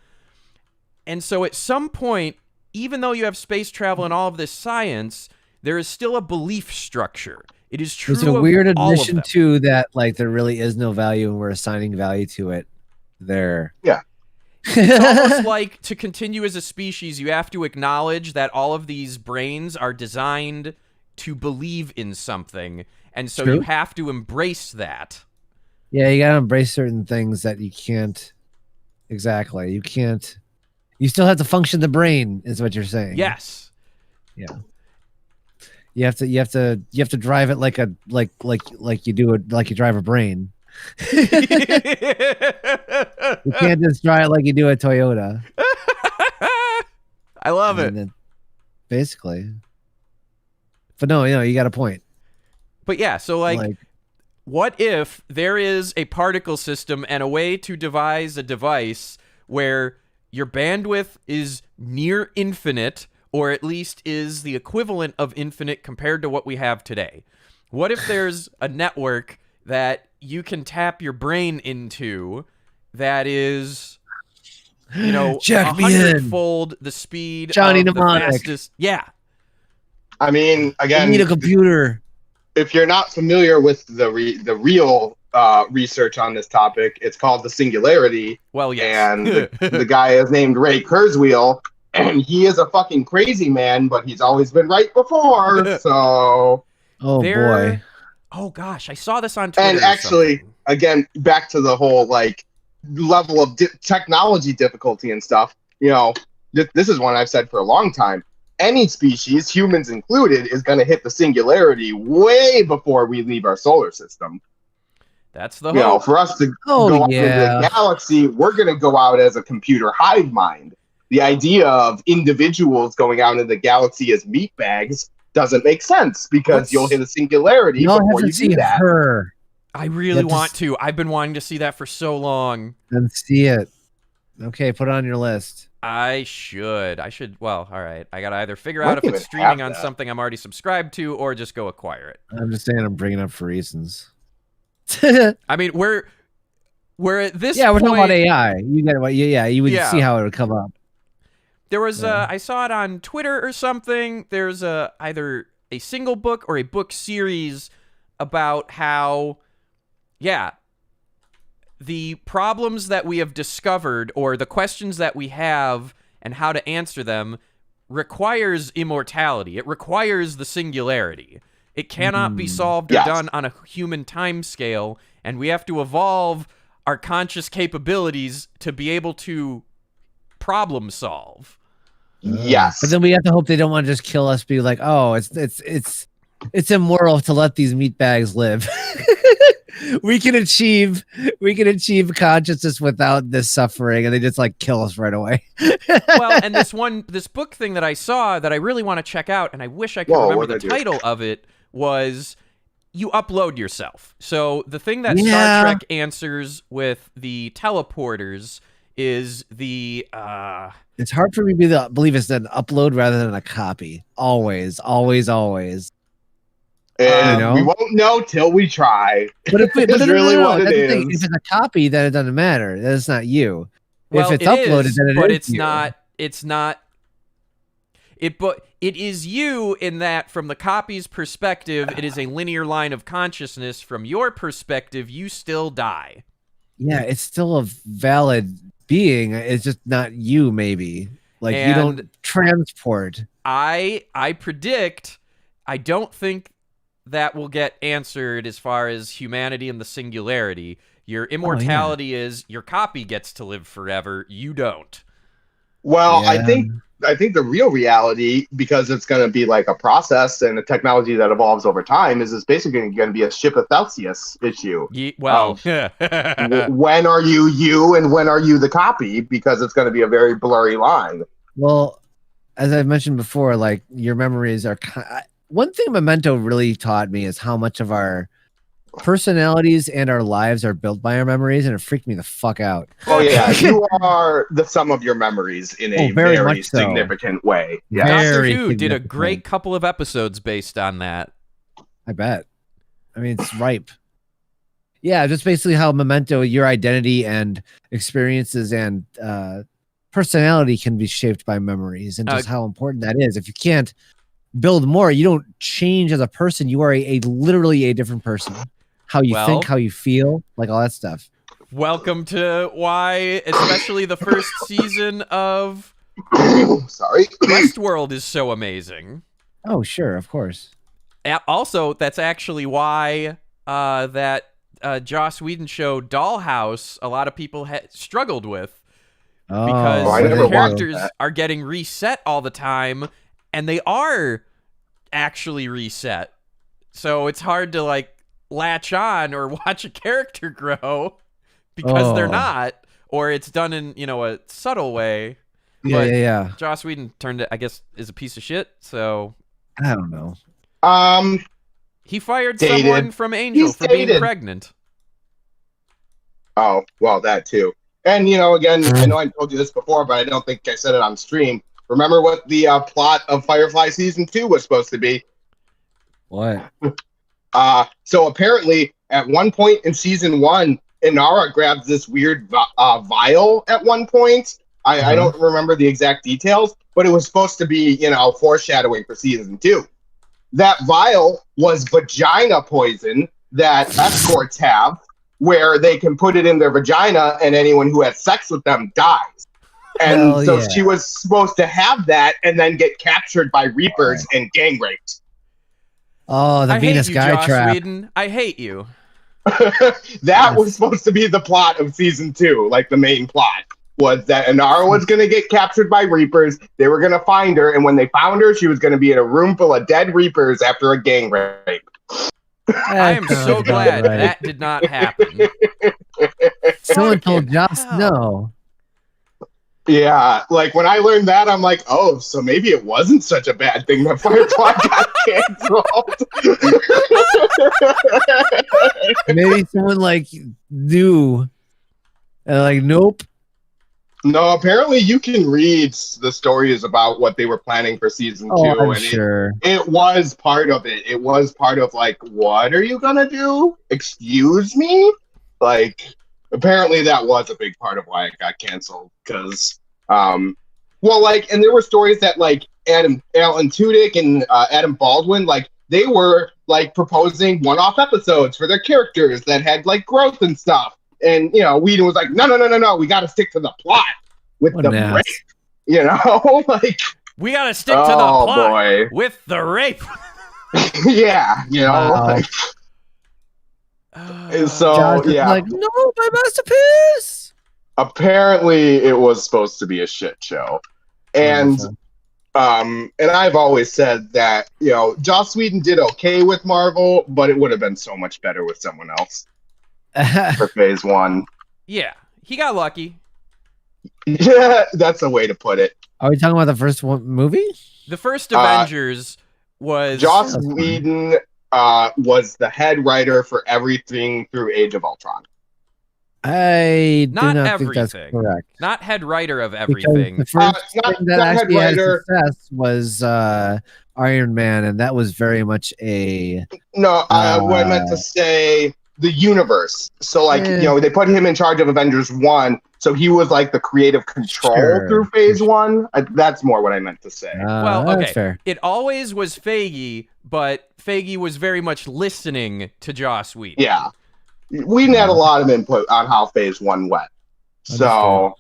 And so at some point, even though you have space travel and all of this science, there is still a belief structure. It is true. It's a weird of all of admission them. too that like there really is no value and we're assigning value to it there. Yeah. It's almost like to continue as a species, you have to acknowledge that all of these brains are designed to believe in something. And so True. you have to embrace that. Yeah, you gotta embrace certain things that you can't. Exactly, you can't. You still have to function the brain, is what you're saying. Yes. Yeah. You have to drive it like you do it like you drive a brain. You can't just drive it like you do a Toyota. I love I it. mean, basically. But no, you got a point. But yeah, so like what if there is a particle system and a way to devise a device where your bandwidth is near infinite, or at least is the equivalent of infinite compared to what we have today? What if there's a network that you can tap your brain into that is, Check me in. 100-fold the speed Johnny of the Mnemonic. fastest? Yeah. I mean, I again, need a computer. if you're not familiar with the real research on this topic, it's called the singularity. Well, yes. And the guy is named Ray Kurzweil, and he is a fucking crazy man, but he's always been right before. So, Oh boy. Oh gosh, I saw this on Twitter. and or actually, something. again, back to the whole like level of technology difficulty and stuff. This is one I've said for a long time. Any species, humans included, is going to hit the singularity way before we leave our solar system. That's the hope. For us to Oh, go out into yeah. the galaxy, we're going to go out as a computer hive mind. The idea of individuals going out into the galaxy as meat bags doesn't make sense because you'll hit a singularity You all before have you to do see that. her I really have to want to. I've been wanting to see that for so long. and see it. Okay, put it on your list. I should. Well, all right. I gotta either figure Might out if even it's streaming have on that. something I'm already subscribed to, or just go acquire it. I'm just saying I'm bringing up for reasons. I mean, we're at this. Yeah, we're point, talking about AI. You get what? Yeah, you would Yeah. see how it would come up. There was Yeah. I saw it on Twitter or something. There's either a single book or a book series about how, the problems that we have discovered or the questions that we have and how to answer them requires immortality. It requires the singularity. It cannot be solved or Yes. done on a human time scale, and we have to evolve our conscious capabilities to be able to problem solve. Yes. But then we have to hope they don't want to just kill us. Be like, oh, it's immoral to let these meat bags live. we can achieve consciousness without this suffering, and they just like kill us right away. Well, and this book thing that I saw that I really want to check out, and I wish I could Whoa, remember the what'd I do? title of it, was you upload yourself. So the thing that Yeah. Star Trek answers with the teleporters is the It's hard for me to believe it's an upload rather than a copy. Always. And we won't know till we try. But if we, That's really what it that's the thing. is. If it's a copy, then it doesn't matter. Then it's not you. well, if it's it uploaded, is, then it but is it's you. not. It's not. But it is you in that, from the copy's perspective, it is a linear line of consciousness. From your perspective, you still die. Yeah, it's still a valid being. It's just not you. Maybe like you don't And- transport. I predict. I don't think that will get answered as far as humanity and the singularity. Your immortality is your copy gets to live forever. You don't. Well, I Yeah. think the real reality, because it's going to be like a process and a technology that evolves over time, is it's basically going to be a ship of Theseus issue. Well, When are you and when are you the copy? Because it's going to be a very blurry line. Well, as I've mentioned before, like your memories are. One thing Memento really taught me is how much of our personalities and our lives are built by our memories, and it freaked me the fuck out. Oh yeah, you are the sum of your memories in a very very much so. significant way. Yeah. Doctor Very Who did a significant. great couple of episodes based on that. I bet. I mean, it's ripe. Yeah, just basically how Memento, your identity and experiences and personality can be shaped by memories, and just how important that is. If you can't build more, you don't change as a person. You are literally a different person. How you think, how you feel, like all that stuff. Welcome to why, especially the first season of Westworld is so amazing. Oh, sure, of course. Also, that's actually why that Joss Whedon show Dollhouse, a lot of people struggled with. Because the characters are getting reset all the time, and they are actually reset. So it's hard to like latch on or watch a character grow because they're not, or it's done in, a subtle way. Yeah. Joss Whedon turned it, I guess, is a piece of shit. So I don't know. He fired someone from Angel for being pregnant. Oh, well, that too. And, again, I know I told you this before, but I don't think I said it on stream. Remember what the plot of Firefly Season 2 was supposed to be? What? So apparently, at one point in Season 1, Inara grabs this weird vial at one point. I don't remember the exact details, but it was supposed to be, foreshadowing for Season 2. That vial was vagina poison that escorts have, where they can put it in their vagina and anyone who has sex with them dies. And she was supposed to have that and then get captured by Reapers and gang raped. Oh, the Venus guy trap. Whedon. I hate you. That was supposed to be the plot of Season 2, like the main plot. Was that Inara was going to get captured by Reapers, they were going to find her, and when they found her, she was going to be in a room full of dead Reapers after a gang rape. I am so glad that did not happen. Someone told Joss no. Yeah, like when I learned that, I'm like, oh, so maybe it wasn't such a bad thing that Firefly got canceled. Maybe someone knew. And nope. No, apparently you can read the stories about what they were planning for Season 2. I'm and sure. It was part of it. It was part of what are you gonna do? Excuse me? Apparently that was a big part of why it got canceled. Because, and there were stories that Alan Tudyk and Adam Baldwin, they were proposing one-off episodes for their characters that had growth and stuff. And, Whedon was like, no, we got to stick to the plot with the rape. We got to stick to the plot with the rape. Yeah, Wow. So, yeah. No, my masterpiece! Apparently, it was supposed to be a shit show. And, and I've always said that, Joss Whedon did okay with Marvel, but it would have been so much better with someone else. For Phase 1. Yeah, he got lucky. Yeah, that's a way to put it. Are we talking about the first movie? The first Avengers was... Joss Whedon was the head writer for everything through Age of Ultron. I do not not everything. think that's correct. Not head writer of everything. The first thing that actually had success was Iron Man, and that was very much a... No, what I meant to say... the universe. So they put him in charge of Avengers 1, so he was the creative control through Phase 1. That's more what I meant to say. Well, okay. That's fair. It always was Feige, but Feige was very much listening to Joss Whedon. Yeah. Whedon had a lot of input on how Phase 1 went. So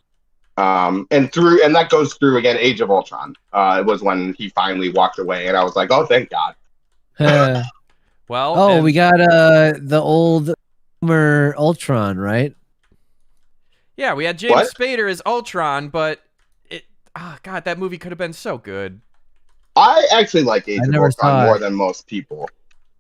and that goes through again Age of Ultron. It was when he finally walked away, and I was like, oh, thank God. Well, we got the old Ultron, right? Yeah, we had James Spader as Ultron, but God, that movie could have been so good. I actually like Age of Ultron more than most people.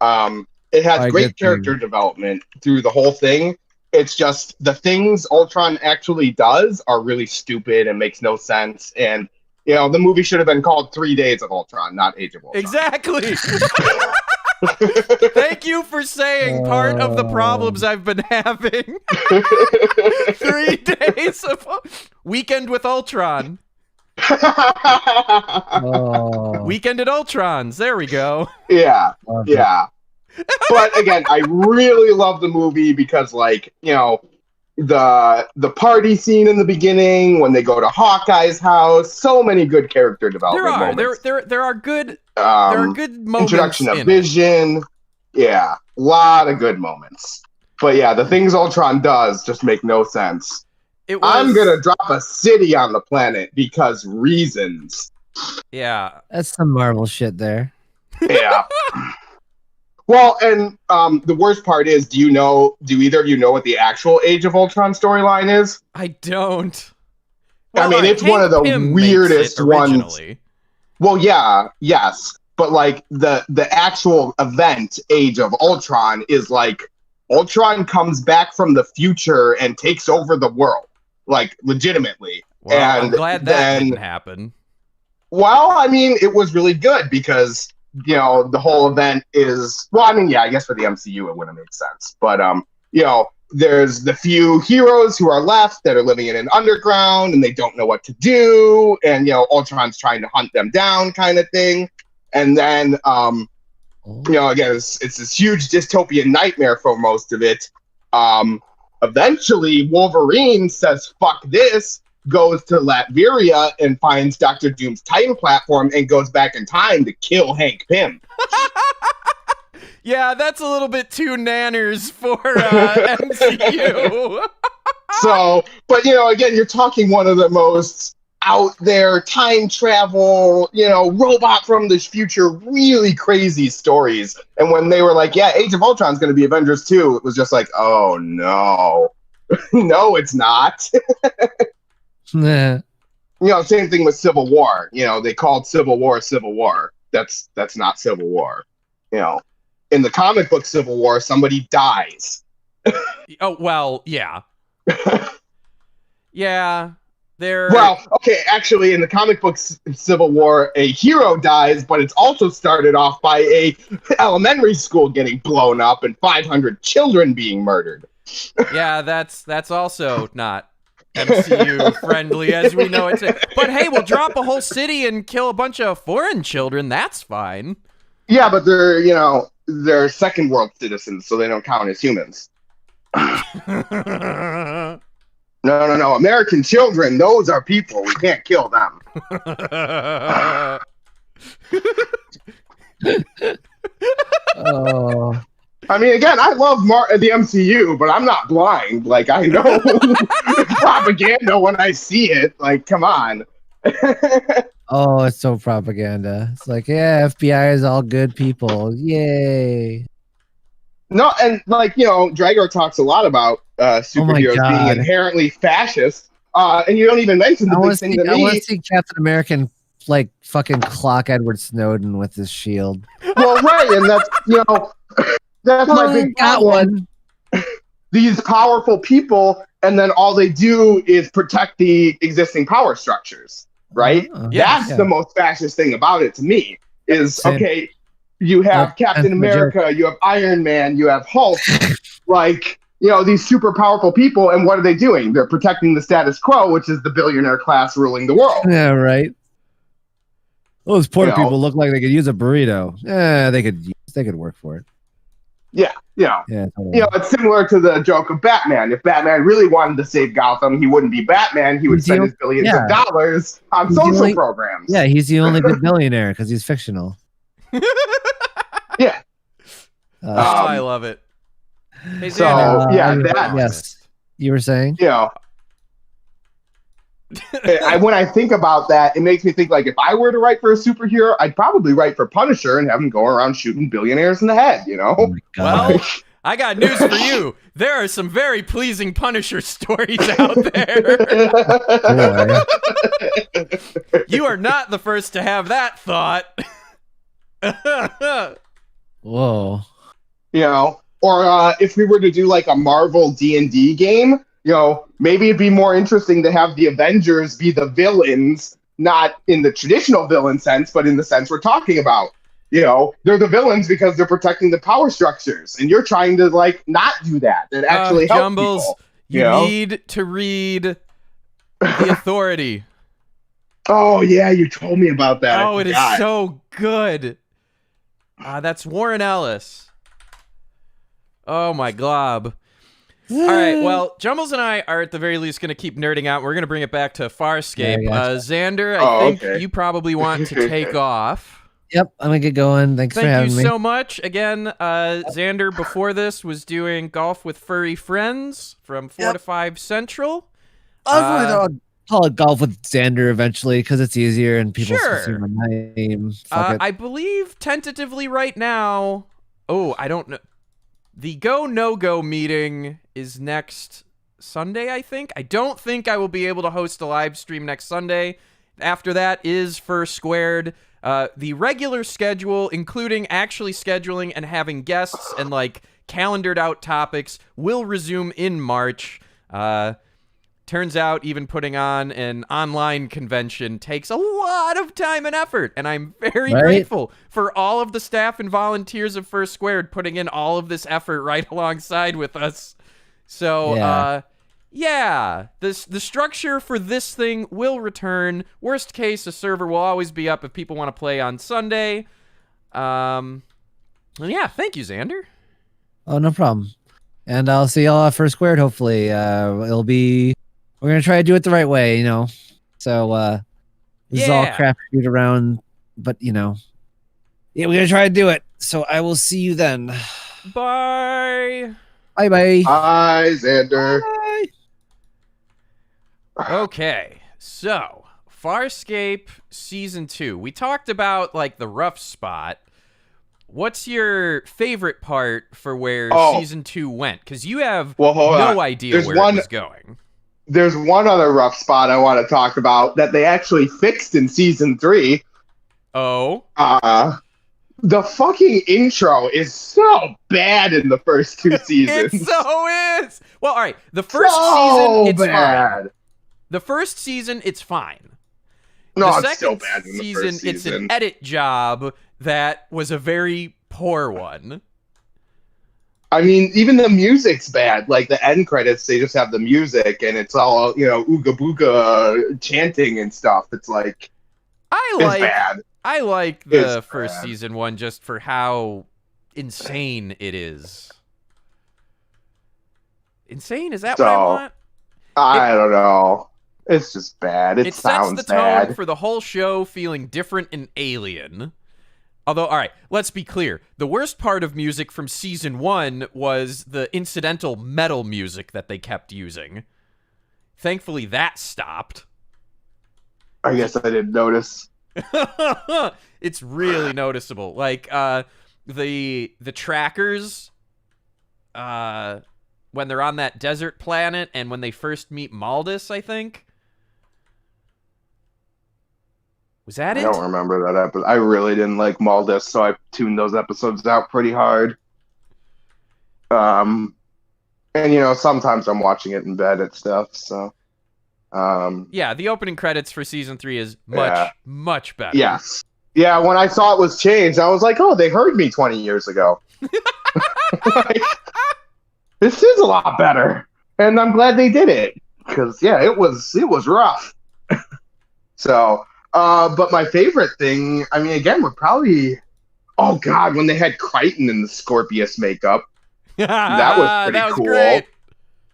It has great character development through the whole thing. It's just the things Ultron actually does are really stupid and makes no sense. And, the movie should have been called 3 Days of Ultron, not Age of Ultron. Exactly. Thank you for saying part of the problems I've been having. 3 days of Weekend with Ultron. Weekend at Ultron's. There we go. Yeah. Yeah. But again, I really love the movie because, like, you know, the party scene in the beginning when they go to Hawkeye's house, so many good character development moments. There are good moments. Introduction of in Vision, yeah, a lot of good moments. But yeah, the things Ultron does just make no sense. I'm gonna drop a city on the planet because reasons. Yeah, That's some Marvel shit there. Yeah. Well, and the worst part is, do either of you know what the actual Age of Ultron storyline is? I don't. I mean, it's one of the weirdest ones. Well, yeah, yes, but like the actual event, Age of Ultron, is like Ultron comes back from the future and takes over the world, like legitimately. Well, and I'm glad that didn't happen. Well, I mean, it was really good because, you know, the whole event is, well, I mean, yeah, I guess for the MCU it wouldn't make sense. But, you know, there's the few heroes who are left that are living in an underground and they don't know what to do. And, you know, Ultron's trying to hunt them down kind of thing. And then, you know, again, it's this huge dystopian nightmare for most of it. Eventually, Wolverine says, fuck this, goes to Latveria and finds Dr. Doom's Titan platform and goes back in time to kill Hank Pym. Yeah, that's a little bit too nanners for MCU. So, but, you know, again, you're talking one of the most out there time travel, you know, robot from the future, really crazy stories. And when they were like, yeah, Age of Ultron's going to be Avengers 2, it was just like, oh, no. No, it's not. Nah. You know, same thing with Civil War. You know, they called Civil War Civil War. That's not Civil War. You know, in the comic book Civil War, somebody dies. Oh, well, yeah. Yeah. Well, okay, actually, in the comic book Civil War, a hero dies, but it's also started off by a elementary school getting blown up and 500 children being murdered. Yeah, that's also not MCU friendly as we know it. But hey, we'll drop a whole city and kill a bunch of foreign children. That's fine. Yeah, but they're, you know, they're second world citizens, so they don't count as humans. No. American children, those are people. We can't kill them. Oh. I mean, again, I love the MCU, but I'm not blind. Like, I know propaganda when I see it. Like, come on. Oh, it's so propaganda. It's like, yeah, FBI is all good people. Yay. No, and like, you know, Draggor talks a lot about superheroes being inherently fascist. And you don't even mention the big thing to me. I want to see Captain America like fucking clock Edward Snowden with his shield. Well, right, and that's, you know, that's my big problem. These powerful people, and then all they do is protect the existing power structures, right? That's the most fascist thing about it to me, is, okay, you have Captain America, you have Iron Man, you have Hulk, like, you know, these super powerful people, and what are they doing? They're protecting the status quo, which is the billionaire class ruling the world. Yeah, right. Those poor people look like they could use a burrito. Yeah, they could work for it. Yeah, you know. Yeah, totally. You know, it's similar to the joke of Batman. If Batman really wanted to save Gotham, he wouldn't be Batman. He would spend his billions of dollars on social programs. Yeah, he's the only good billionaire because he's fictional. Yeah. I love it. Hey, so, Xander, yes. You were saying? You know, when I think about that, it makes me think, like, if I were to write for a superhero, I'd probably write for Punisher and have him go around shooting billionaires in the head, you know? Oh well, I got news for you. There are some very pleasing Punisher stories out there. You are not the first to have that thought. Whoa. You know, or if we were to do like a Marvel D&D game, you know, maybe it'd be more interesting to have the Avengers be the villains, not in the traditional villain sense, but in the sense we're talking about. You know, they're the villains because they're protecting the power structures, and you're trying to like not do that and actually help Jumbles, people. You need to read The Authority. Oh yeah, you told me about that. Oh, it is so good. That's Warren Ellis. Oh my glob. All right, well, Jumbles and I are at the very least going to keep nerding out. We're going to bring it back to Farscape. Yeah, I gotcha. Xander, I think okay. you probably want to take off. Yep, I'm gonna get going. Thanks for Thank having you me. so much. Again, Xander before this was doing Golf with Furry Friends from 4 to 5 Central. I'll call it Golf with Xander eventually because it's easier and people Sure. see my name. Fuck it. I believe tentatively right now. Oh, I don't know. The Go No Go meeting is next Sunday, I think. I don't think I will be able to host a live stream next Sunday. After that is First Squared. The regular schedule, including actually scheduling and having guests and like calendared out topics, will resume in March. Turns out even putting on an online convention takes a lot of time and effort, and I'm very grateful for all of the staff and volunteers of First Squared putting in all of this effort right alongside with us. So, the structure for this thing will return. Worst case, a server will always be up if people want to play on Sunday. And yeah, thank you, Xander. Oh, no problem. And I'll see y'all at First Squared. Hopefully, we're gonna try to do it the right way, you know. So this is all crap shoot around, but you know, yeah, we're gonna try to do it. So I will see you then. Bye. Bye bye. Hi, Xander. Bye. Okay, so Farscape Season 2. We talked about like the rough spot. What's your favorite part for where Season 2 went? Because you have no idea where it was going. There's one other rough spot I want to talk about that they actually fixed in Season 3. Oh? The fucking intro is so bad in the first 2 seasons. It so is! Well, all right, the first season, it's fine. The first season, it's fine. No, the it's still second bad in the season, first season. It's an edit job that was a very poor one. I mean, even the music's bad. Like, the end credits, they just have the music, and it's all, you know, ooga booga chanting and stuff. It's like, it's bad. I like the first season one just for how insane it is. Insane? Is that what I want? I don't know. It's just bad. It sounds sets the tone for the whole show feeling different and alien. Although, all right, let's be clear. The worst part of music from Season 1 was the incidental metal music that they kept using. Thankfully, that stopped. I guess I didn't notice. It's really noticeable. Like, the trackers, when they're on that desert planet and when they first meet Maldus, I think. Was that it? I don't remember that episode. I really didn't like Maldus, so I tuned those episodes out pretty hard. And you know, sometimes I'm watching it in bed and stuff, so yeah, the opening credits for Season 3 is much better. Yes. Yeah, when I saw it was changed, I was like, oh, they heard me 20 years ago. Like, this is a lot better. And I'm glad they did it. Because yeah, it was rough. So but my favorite thing, I mean, again, would probably, oh god, when they had Crichton in the Scorpius makeup. That was pretty cool. Great.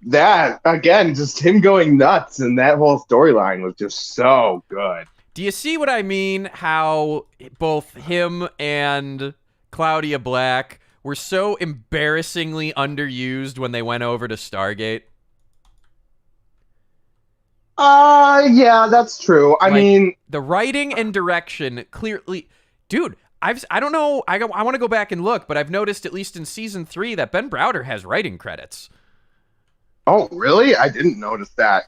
That, again, just him going nuts, and that whole storyline was just so good. Do you see what I mean? How both him and Claudia Black were so embarrassingly underused when they went over to Stargate? Yeah, that's true. I mean, the writing and direction clearly, dude. I don't know. I want to go back and look, but I've noticed at least in Season 3 that Ben Browder has writing credits. Oh, really? I didn't notice that.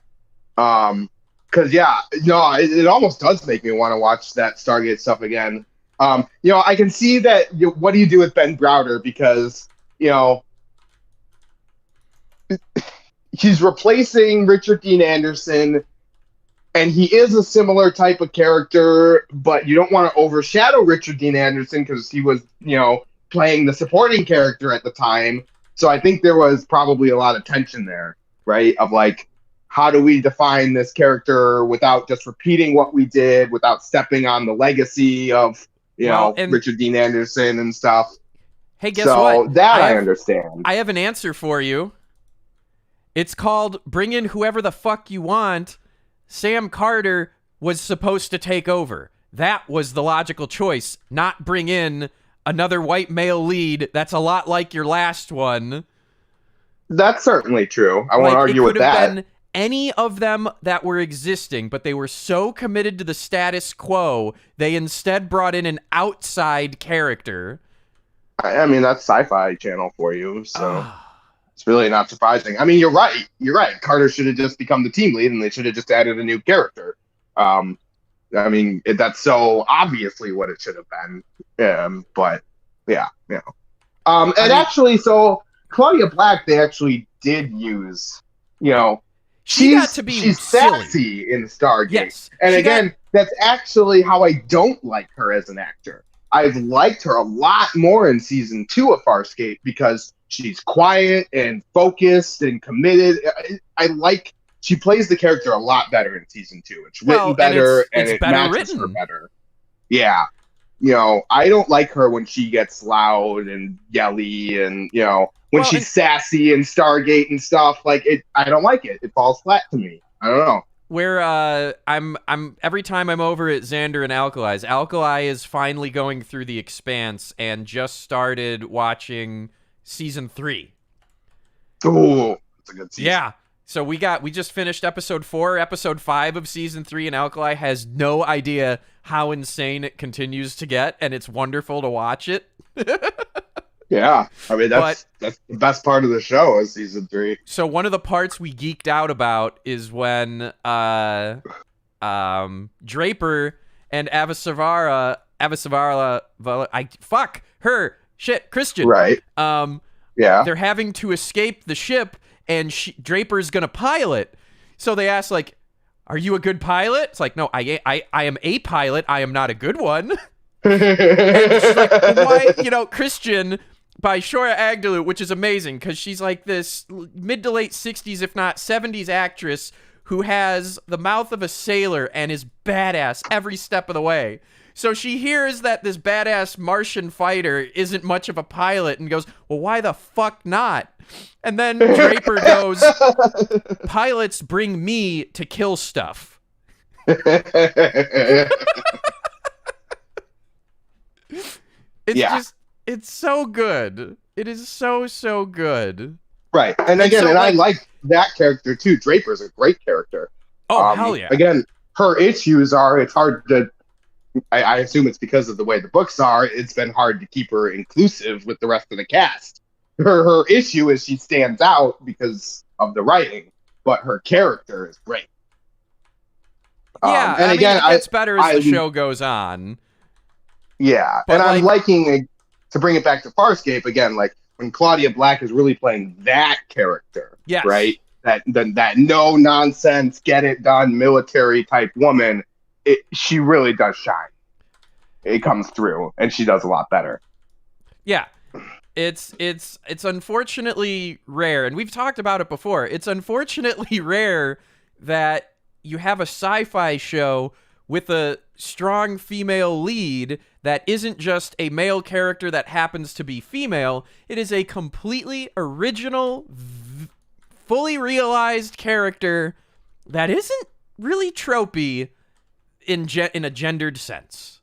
Because yeah, no, it almost does make me want to watch that Stargate stuff again. You know, I can see that. What do you do with Ben Browder? Because you know, he's replacing Richard Dean Anderson, and he is a similar type of character, but you don't want to overshadow Richard Dean Anderson because he was, you know, playing the supporting character at the time. So I think there was probably a lot of tension there, right? Of like, how do we define this character without just repeating what we did, without stepping on the legacy of, you know, Richard Dean Anderson and stuff. Hey, guess so what? that I have- understand. I have an answer for you. It's called Bring In Whoever the Fuck You Want. Sam Carter was supposed to take over. That was the logical choice, not bring in another white male lead that's a lot like your last one. That's certainly true. I won't argue with It could have that. been any of them that were existing, but they were so committed to the status quo, they instead brought in an outside character. I mean, that's Sci-Fi Channel for you, so Ah. it's really not surprising. I mean, you're right. You're right. Carter should have just become the team lead, and they should have just added a new character. I mean, that's so obviously what it should have been. But yeah. Actually, so Claudia Black, they actually did use, She got to be she's silly. sassy in Stargate. Yes. And she again, that's actually how I don't like her as an actor. I've liked her a lot more in season 2 of Farscape because she's quiet and focused and committed. She plays the character a lot better in season 2. It's written better and it's it better matches written. her better. Yeah. I don't like her when she gets loud and yelly and, when she's sassy and Stargate and stuff. I don't like it. It falls flat to me. I don't know. Where I'm every time I'm over at Xander and Alkali's, Alkali is finally going through The Expanse and just started watching season 3. Oh, it's a good season. Yeah. So we just finished episode 4, episode 5 of season 3, and Alkali has no idea how insane it continues to get, and it's wonderful to watch it. Yeah, I mean that's the best part of the show is season 3. So one of the parts we geeked out about is when Draper and Christian. Right. Yeah. They're having to escape the ship, and Draper's gonna pilot. So they ask, like, "Are you a good pilot?" It's like, "No, I am a pilot. I am not a good one." And she's like, "Why?" Christian, by Shora Agdalu, which is amazing because she's like this mid to late 60s, if not 70s actress who has the mouth of a sailor and is badass every step of the way. So she hears that this badass Martian fighter isn't much of a pilot and goes, "Well, why the fuck not?" And then Draper goes, "Pilots bring me to kill stuff." It's so good. It is so good. Right. And again, I like that character too. Draper's a great character. Oh, hell yeah. Again, her issues are it's hard to I assume it's because of the way the books are, it's been hard to keep her inclusive with the rest of the cast. Her issue is she stands out because of the writing, but her character is great. Yeah, and again, it gets better as the show goes on. Yeah, but and I'm liking to bring it back to Farscape again, like when Claudia Black is really playing that character, yes. Right? That no nonsense, get it done, military type woman. She really does shine. It comes through, and she does a lot better. Yeah, it's unfortunately rare, and we've talked about it before. It's unfortunately rare that you have a sci-fi show with a strong female lead that isn't just a male character that happens to be female. It is a completely original, fully realized character that isn't really tropey in a gendered sense.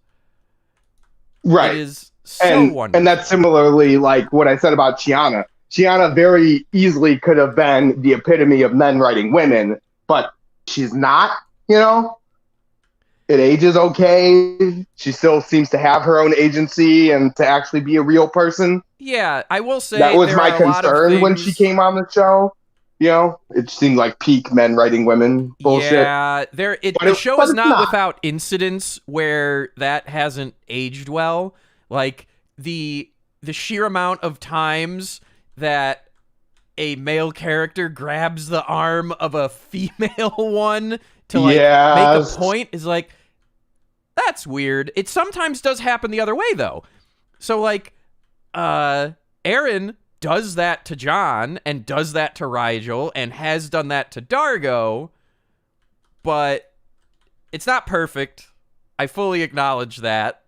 Right. It is so wonderful. And that's similarly like what I said about Chiana. Chiana very easily could have been the epitome of men writing women, but she's not, It ages okay. She still seems to have her own agency and to actually be a real person. Yeah, I will say that was there my are a lot of concern when things- she came on the show. It seemed like peak men writing women bullshit. Yeah, the show is not without incidents where that hasn't aged well. Like the sheer amount of times that a male character grabs the arm of a female one to make a point is like, that's weird. It sometimes does happen the other way though. So like, Aaron does that to John and does that to Rigel and has done that to Dargo, but it's not perfect. I fully acknowledge that.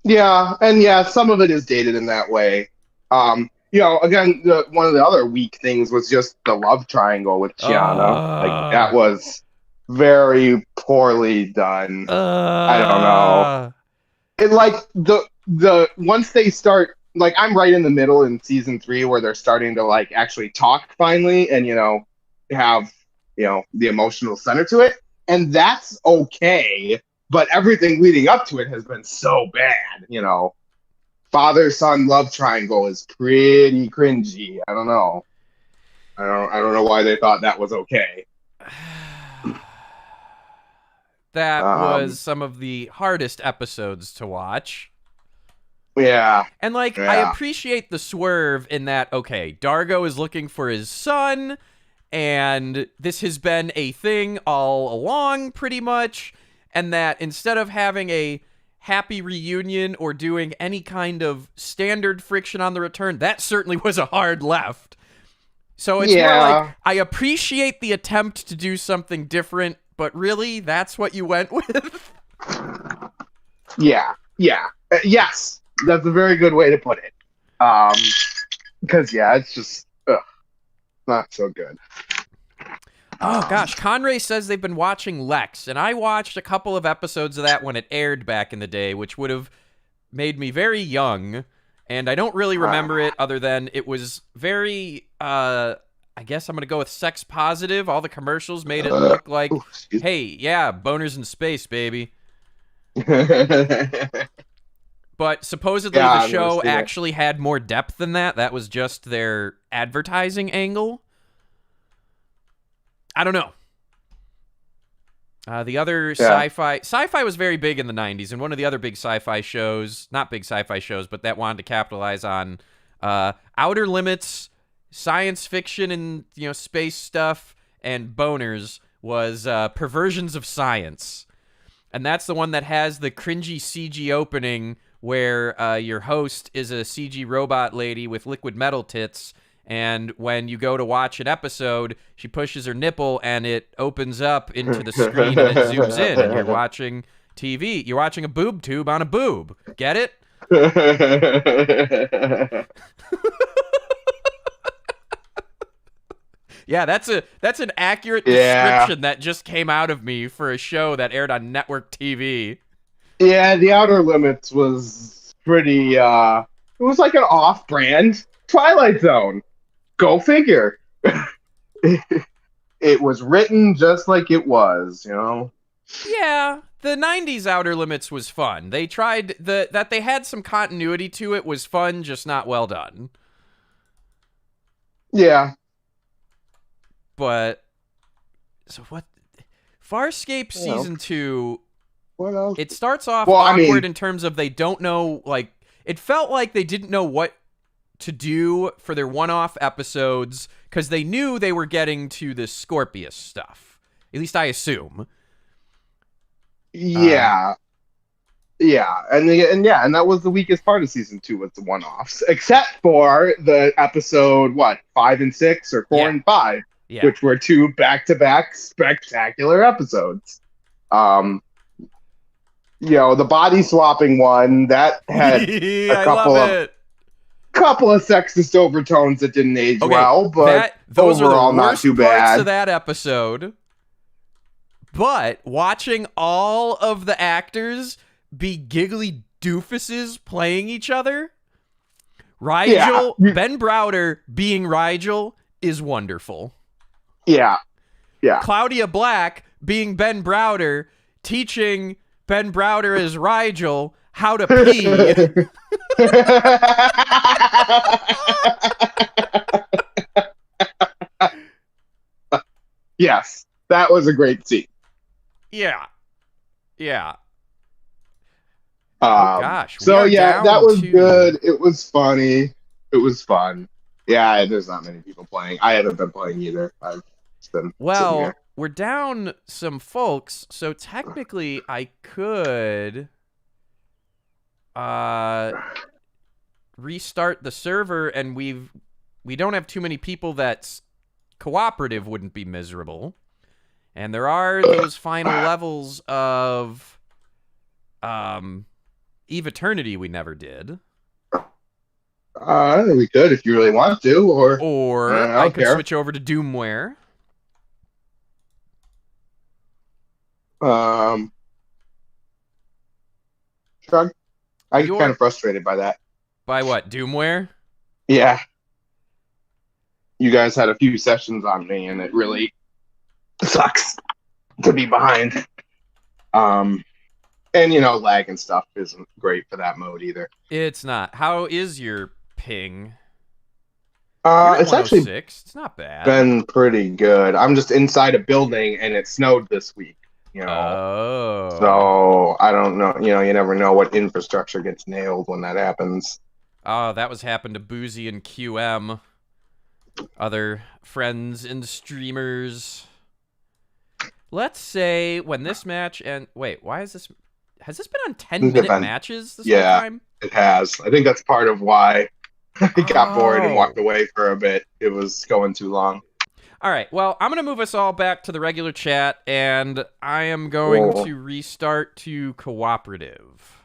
Yeah, and yeah, some of it is dated in that way. Again, one of the other weak things was just the love triangle with Chiana. Like that was very poorly done. I don't know. It like the once they start, like I'm right in the middle in season 3 where they're starting to like actually talk finally and have the emotional center to it, and that's okay. But everything leading up to it has been so bad. Father-son love triangle is pretty cringy. I don't know. I don't know why they thought that was okay. That was some of the hardest episodes to watch. Yeah. And I appreciate the swerve in that, okay, Dargo is looking for his son, and this has been a thing all along, pretty much, and that instead of having a happy reunion or doing any kind of standard friction on the return, that certainly was a hard left. So it's more like, I appreciate the attempt to do something different, but really, that's what you went with? Yeah. Yes. That's a very good way to put it. Because, it's just not so good. Oh, gosh. Conray says they've been watching Lex, and I watched a couple of episodes of that when it aired back in the day, which would have made me very young, and I don't really remember it other than it was very, I guess I'm going to go with sex positive. All the commercials made it look like, hey, yeah, boners in space, baby. But supposedly the show actually had more depth than that. That was just their advertising angle. I don't know. The other sci-fi was very big in the 90s, and one of the other big sci-fi shows, not big sci-fi shows, but that wanted to capitalize on Outer Limits, science fiction and space stuff, and boners was Perversions of Science. And that's the one that has the cringy CG opening where your host is a CG robot lady with liquid metal tits, and when you go to watch an episode, she pushes her nipple and it opens up into the screen and it zooms in, and you're watching TV. You're watching a boob tube on a boob. Get it? Yeah, that's an accurate description that just came out of me for a show that aired on network TV. Yeah, The Outer Limits was pretty, it was like an off-brand Twilight Zone. Go figure. It was written just like it was, Yeah, the 90s Outer Limits was fun. They tried, that they had some continuity to it was fun, just not well done. Yeah. But, so what? Farscape Season 2, what else? It starts off awkward in terms of they don't know, it felt like they didn't know what to do for their one-off episodes because they knew they were getting to the Scorpius stuff. At least I assume. Yeah. And that was the weakest part of season 2 was the one-offs, except for the episode 5 and 6 or 4 and 5, which were 2 back-to-back spectacular episodes. The body swapping one that had couple of sexist overtones that didn't age well, but those overall are the not worst too parts bad. of that episode. But watching all of the actors be giggly doofuses playing each other, Rigel, Ben Browder being Rigel is wonderful. Yeah. Claudia Black being Ben Browder, teaching Ben Browder as Rigel how to pee. Yes, that was a great scene. Yeah. Gosh. So that was good. It was funny. It was fun. Yeah, there's not many people playing. I haven't been playing either. I've just been sitting here. We're down some folks, so technically I could restart the server, and we don't have too many people that's cooperative wouldn't be miserable. And there are those final levels of Eve Eternity we never did. We could if you really want to, Or I could switch over to Doomware. Shrug. I get kind of frustrated by that. By what? Doomware? Yeah. You guys had a few sessions on me, and it really sucks to be behind. And lag and stuff isn't great for that mode either. It's not. How is your ping? It's actually it's not bad. Been pretty good. I'm just inside a building, and it snowed this week. Oh. So I don't know. You never know what infrastructure gets nailed when that happens. Oh, that was happened to Boozy and QM. Other friends and streamers. Let's say when this match and wait, why is this? Has this been on 10-minute matches this whole time? It has. I think that's part of why I got bored and walked away for a bit. It was going too long. All right. Well, I'm going to move us all back to the regular chat, and I am going to restart to cooperative.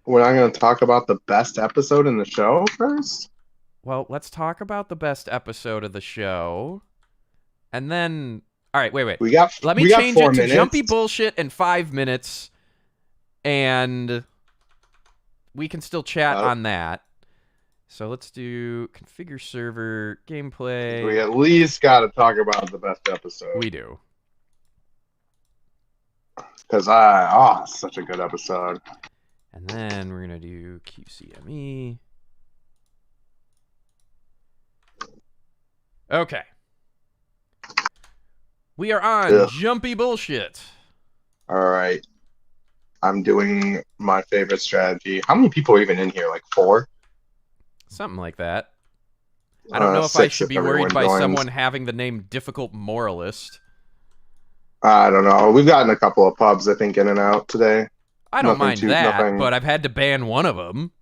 We're not going to talk about the best episode in the show first? Well, let's talk about the best episode of the show. And then... All right, wait. Let me change it to Jumpy Bullshit in 5 minutes, and we can still chat on that. So let's do configure server, gameplay. We at least got to talk about the best episode. We do. Because it's such a good episode. And then we're going to do QCME. Okay. We are on Jumpy Bullshit. All right. I'm doing my favorite strategy. How many people are even in here? Like 4? Something like that. I don't know if I should be worried by someone having the name Difficult Moralist. I don't know. We've gotten a couple of pubs, I think, in and out today. I don't mind that, but I've had to ban one of them.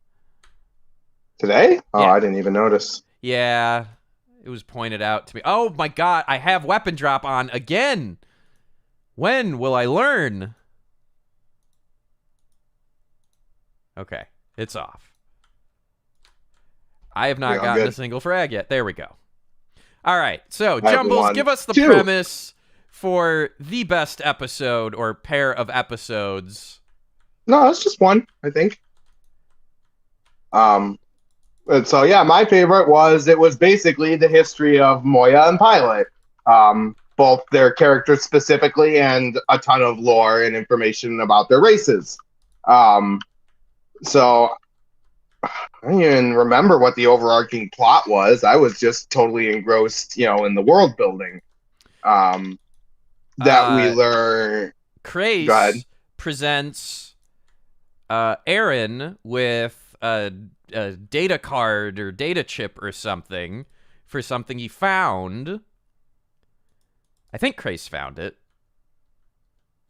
Today? Oh, yeah. I didn't even notice. Yeah, it was pointed out to me. Oh my god, I have weapon drop on again. When will I learn? Okay, it's off. I have not gotten a single frag yet. There we go. All right, so Jumbles, give us the premise for the best episode or pair of episodes. No, it's just one, I think. And so yeah, my favorite was basically the history of Moya and Pilot. Both their characters specifically and a ton of lore and information about their races. So I don't even remember what the overarching plot was. I was just totally engrossed, in the world building. That we learn. Craze presents Aaron with a data card or data chip or something for something he found. I think Craze found it.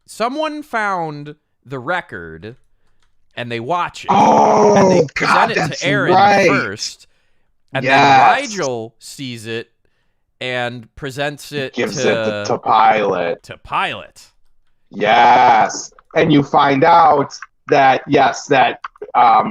Someone found the record, and they watch it. Oh, and they present it to Aaron first. And then Rigel sees it and presents it to Pilot. To Pilot. Yes. And you find out that,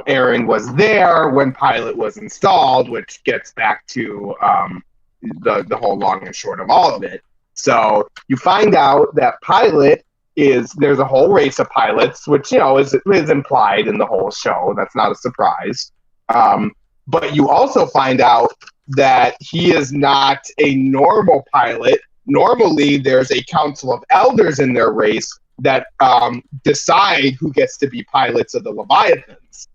Aaron was there when Pilot was installed, which gets back to the whole long and short of all of it. So you find out that Pilot there's a whole race of pilots, which, is implied in the whole show. That's not a surprise. But you also find out that he is not a normal pilot. Normally, there's a council of elders in their race that decide who gets to be pilots of the Leviathans.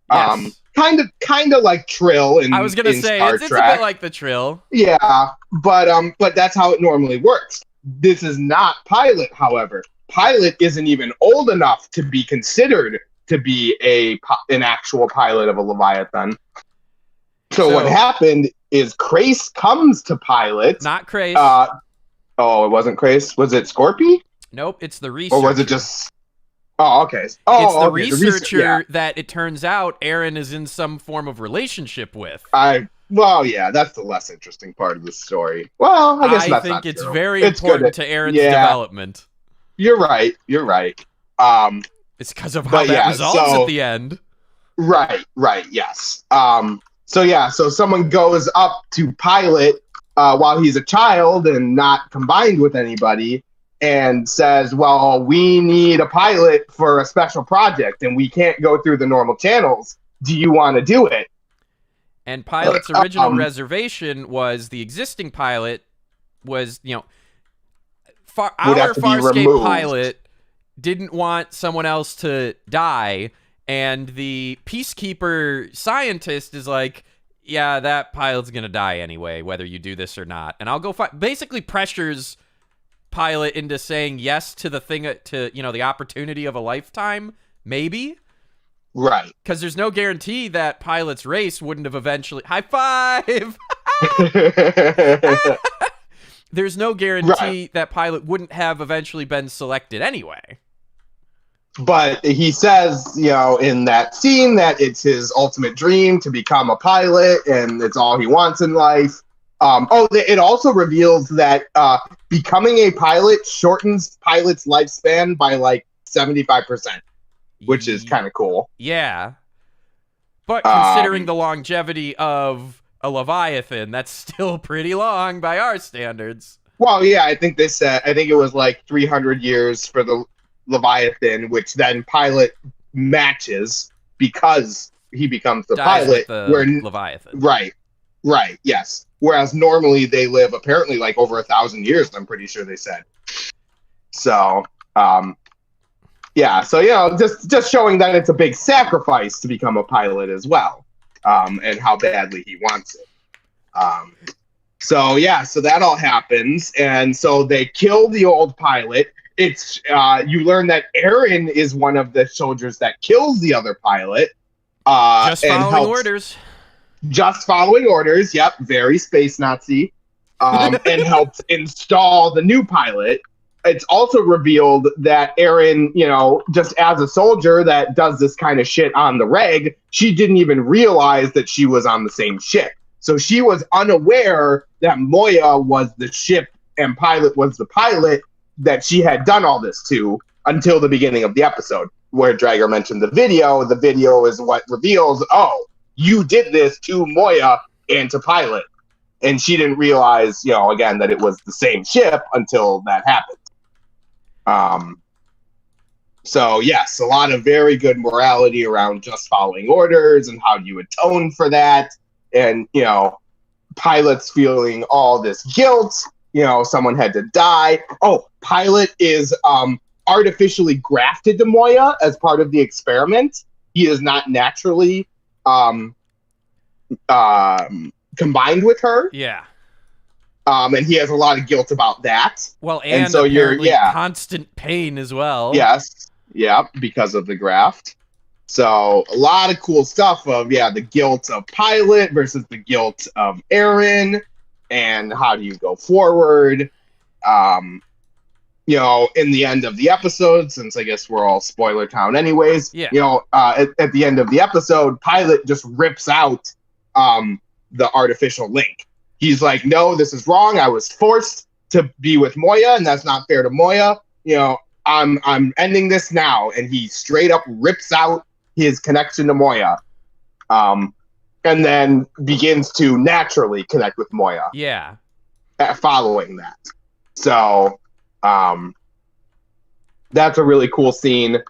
Yes. Kind of like Trill in I was gonna say it's a bit like the Trill. Yeah, but that's how it normally works. This is not Pilot, however. Pilot isn't even old enough to be considered to be an actual pilot of a Leviathan. So what happened is Crace comes to Pilot. Not Crace. It wasn't Crace. Was it Scorpy? Nope, it's the researcher. Or was it just... Oh, okay. Oh, it's the okay. researcher that it turns out Aaron is in some form of relationship with. Well, yeah, that's the less interesting part of the story. Well, I guess that's not think it's true. very important to Aaron's development. You're right. It's because of how that resolves at the end. Right, yes. So someone goes up to pilot while he's a child and not combined with anybody and says, well, we need a pilot for a special project and we can't go through the normal channels. Do you want to do it? And Pilot's original reservation was the existing pilot was, our Farscape pilot didn't want someone else to die, and the peacekeeper scientist is like, yeah, that pilot's gonna die anyway, whether you do this or not. And I'll go basically pressures Pilot into saying yes to the thing, to, the opportunity of a lifetime, maybe. Right. Because there's no guarantee that Pilot's race wouldn't have eventually... High five! There's no guarantee that Pilot wouldn't have eventually been selected anyway. But he says, in that scene that it's his ultimate dream to become a pilot and it's all he wants in life. It also reveals that becoming a pilot shortens Pilot's lifespan by like 75%, which is kind of cool. Yeah. But considering the longevity of a Leviathan, that's still pretty long by our standards. Well, yeah, I think it was like 300 years for the Leviathan, which then Pilot matches because he becomes the Dies pilot. with the Leviathan. Right, yes. Whereas normally they live apparently like over 1,000 years, I'm pretty sure they said. So, just showing that it's a big sacrifice to become a pilot as well, and how badly he wants it. So that all happens, and so they kill the old pilot. It's you learn that Aaron is one of the soldiers that kills the other pilot. Just following orders. Just following orders. Yep, very space Nazi. And helps install the new pilot. It's also revealed that Aaron, just as a soldier that does this kind of shit on the reg, she didn't even realize that she was on the same ship. So she was unaware that Moya was the ship and Pilot was the pilot that she had done all this to until the beginning of the episode, where Draggor mentioned the video. The video is what reveals, oh, you did this to Moya and to Pilot. And she didn't realize, again, that it was the same ship until that happened. So yes, a lot of very good morality around just following orders and how do you atone for that. And, Pilot's feeling all this guilt, someone had to die. Oh, Pilot is artificially grafted to Moya as part of the experiment. He is not naturally combined with her. Yeah. And he has a lot of guilt about that. Well, and so constant pain as well. Yes. Yeah, because of the graft. So a lot of cool stuff of, the guilt of Pilot versus the guilt of Aaron, and how do you go forward? In the end of the episode, since I guess we're all spoiler town anyways, at the end of the episode, Pilot just rips out the artificial link. He's like, no, this is wrong. I was forced to be with Moya, and that's not fair to Moya. I'm ending this now. And he straight up rips out his connection to Moya. And then begins to naturally connect with Moya. Yeah. Following that. So, that's a really cool scene.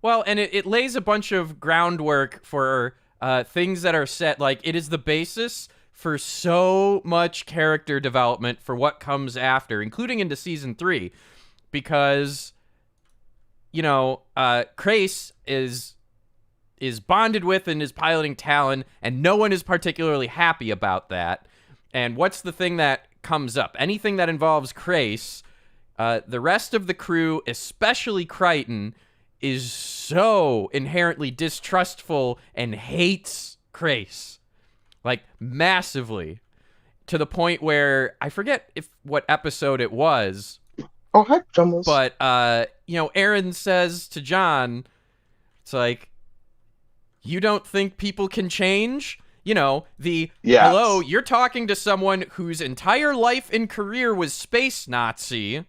Well, and it lays a bunch of groundwork for things that are set. Like, it is the basis for so much character development for what comes after, including into season 3, because Krace is bonded with and is piloting Talon, and no one is particularly happy about that. And what's the thing that comes up? Anything that involves Krace, the rest of the crew, especially Crichton, is so inherently distrustful and hates Krace. Like, massively. To the point where, I forget what episode it was. Oh, hi, Jumbles. But, Aaron says to John, it's like, you don't think people can change? Hello, you're talking to someone whose entire life and career was space Nazi.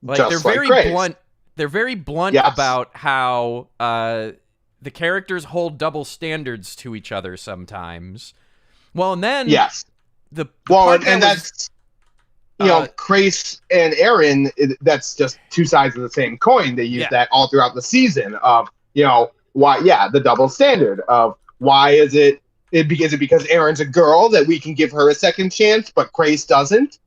Like, just they're very Krace. blunt. they're very blunt Yes. about how the characters hold double standards to each other sometimes. Well, and then Yes. the Well, part and that was- that's, you know, Crace and Aaron, that's just two sides of the same coin. They use Yeah. that all throughout the season of, you know, why, yeah, the double standard of why is it because Aaron's a girl that we can give her a second chance, but Crace doesn't?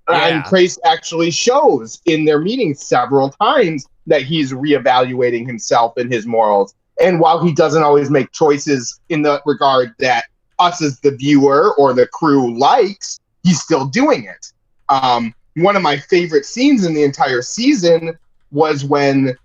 Yeah. And Crace actually shows in their meetings several times that he's reevaluating himself and his morals. And while he doesn't always make choices in the regard that us as the viewer or the crew likes, he's still doing it. One of my favorite scenes in the entire season was when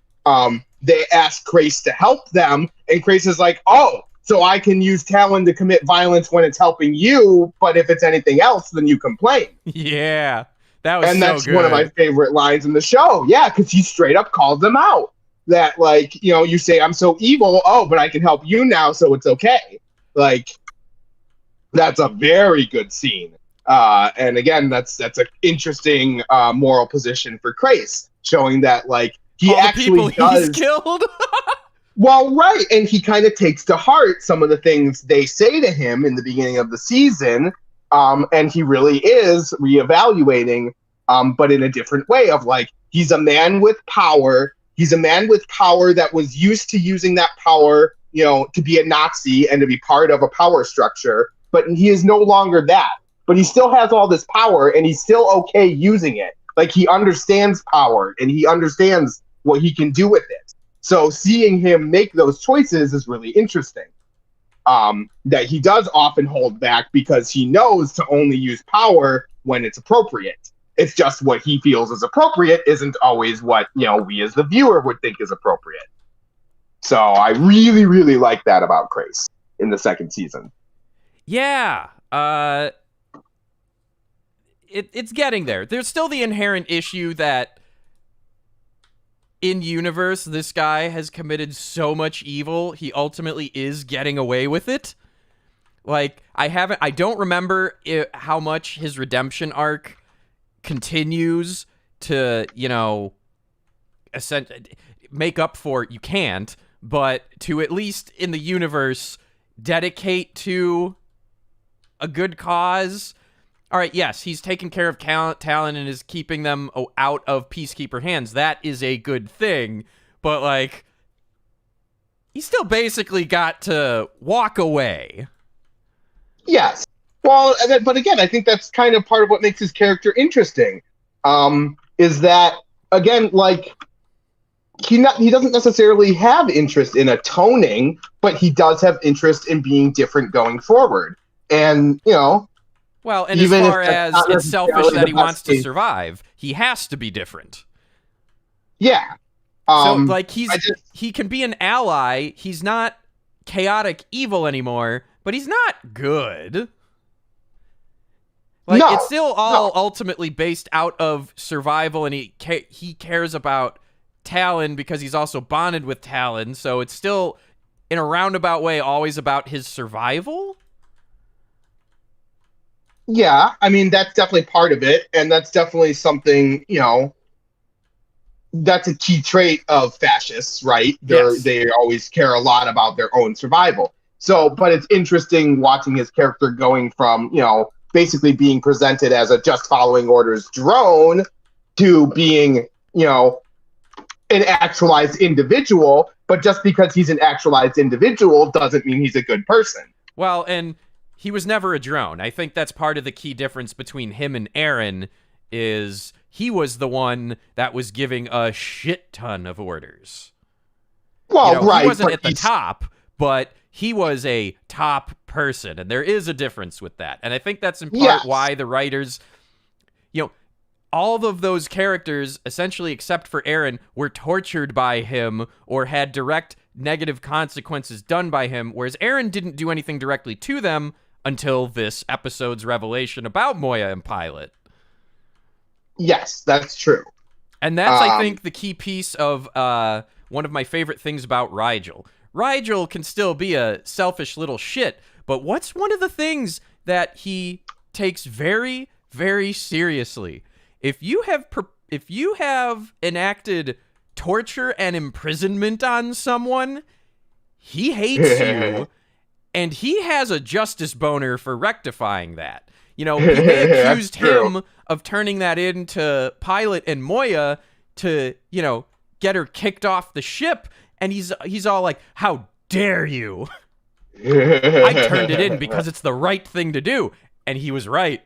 they asked Crace to help them, and Crace is like, oh, so I can use Talon to commit violence when it's helping you, but if it's anything else, then you complain. Yeah, that was And so that's good. one of my favorite lines in the show. Yeah, because he straight up called them out. That, like, you know, you say, I'm so evil, oh, but I can help you now, so it's okay. Like, that's a very good scene. And again, that's an interesting moral position for Crace, showing that, like, he All the actually people does. he's killed. Well, right, and he kind of takes to heart some of the things they say to him in the beginning of the season, and he really is reevaluating, but in a different way of, like, he's a man with power. He's a man with power that was used to using that power, you know, to be a Nazi and to be part of a power structure, but he is no longer that. But he still has all this power, and he's still okay using it. Like, he understands power, and he understands what he can do with it. So seeing him make those choices is really interesting. That he does often hold back because he knows to only use power when it's appropriate. It's just what he feels is appropriate isn't always what, you know, we as the viewer would think is appropriate. So I really, really like that about Crace in the second season. Yeah. It's getting there. There's still the inherent issue that in universe, this guy has committed so much evil, he ultimately is getting away with it. Like, I don't remember how much his redemption arc continues to, you know, make up for it. You can't, but to at least in the universe dedicate to a good cause. All right, yes, he's taking care of Talon and is keeping them out of Peacekeeper hands. That is a good thing, but, like, he still basically got to walk away. Yes. Well, but again, I think that's kind of part of what makes his character interesting. Is that, again, like, he doesn't necessarily have interest in atoning, but he does have interest in being different going forward. And, you know, well, and as far as it's selfish that he wants to survive, he has to be different. Yeah. So, like, he can be an ally. He's not chaotic evil anymore, but he's not good. Like, it's still all ultimately based out of survival, and he cares about Talon because he's also bonded with Talon, so it's still, in a roundabout way, always about his survival. Yeah, I mean, that's definitely part of it, and that's definitely something, you know, that's a key trait of fascists, right? They always care a lot about their own survival. So, but it's interesting watching his character going from, you know, basically being presented as a just following orders drone to being, you know, an actualized individual, but just because he's an actualized individual doesn't mean he's a good person. Well, and he was never a drone. I think that's part of the key difference between him and Aaron is he was the one that was giving a shit ton of orders. Well, you know, right. He wasn't at the top, but he was a top person, and there is a difference with that. And I think that's in part why the writers, you know, all of those characters, essentially except for Aaron, were tortured by him or had direct negative consequences done by him, whereas Aaron didn't do anything directly to them until this episode's revelation about Moya and Pilot. Yes, that's true. And that's, I think, the key piece of one of my favorite things about Rigel. Rigel can still be a selfish little shit, but what's one of the things that he takes very, very seriously? If you have enacted torture and imprisonment on someone, he hates you, and he has a justice boner for rectifying that. You know, they accused him of turning that into Pilot and Moya to, you know, get her kicked off the ship, and he's all like, how dare you? I turned it in because it's the right thing to do, and he was right.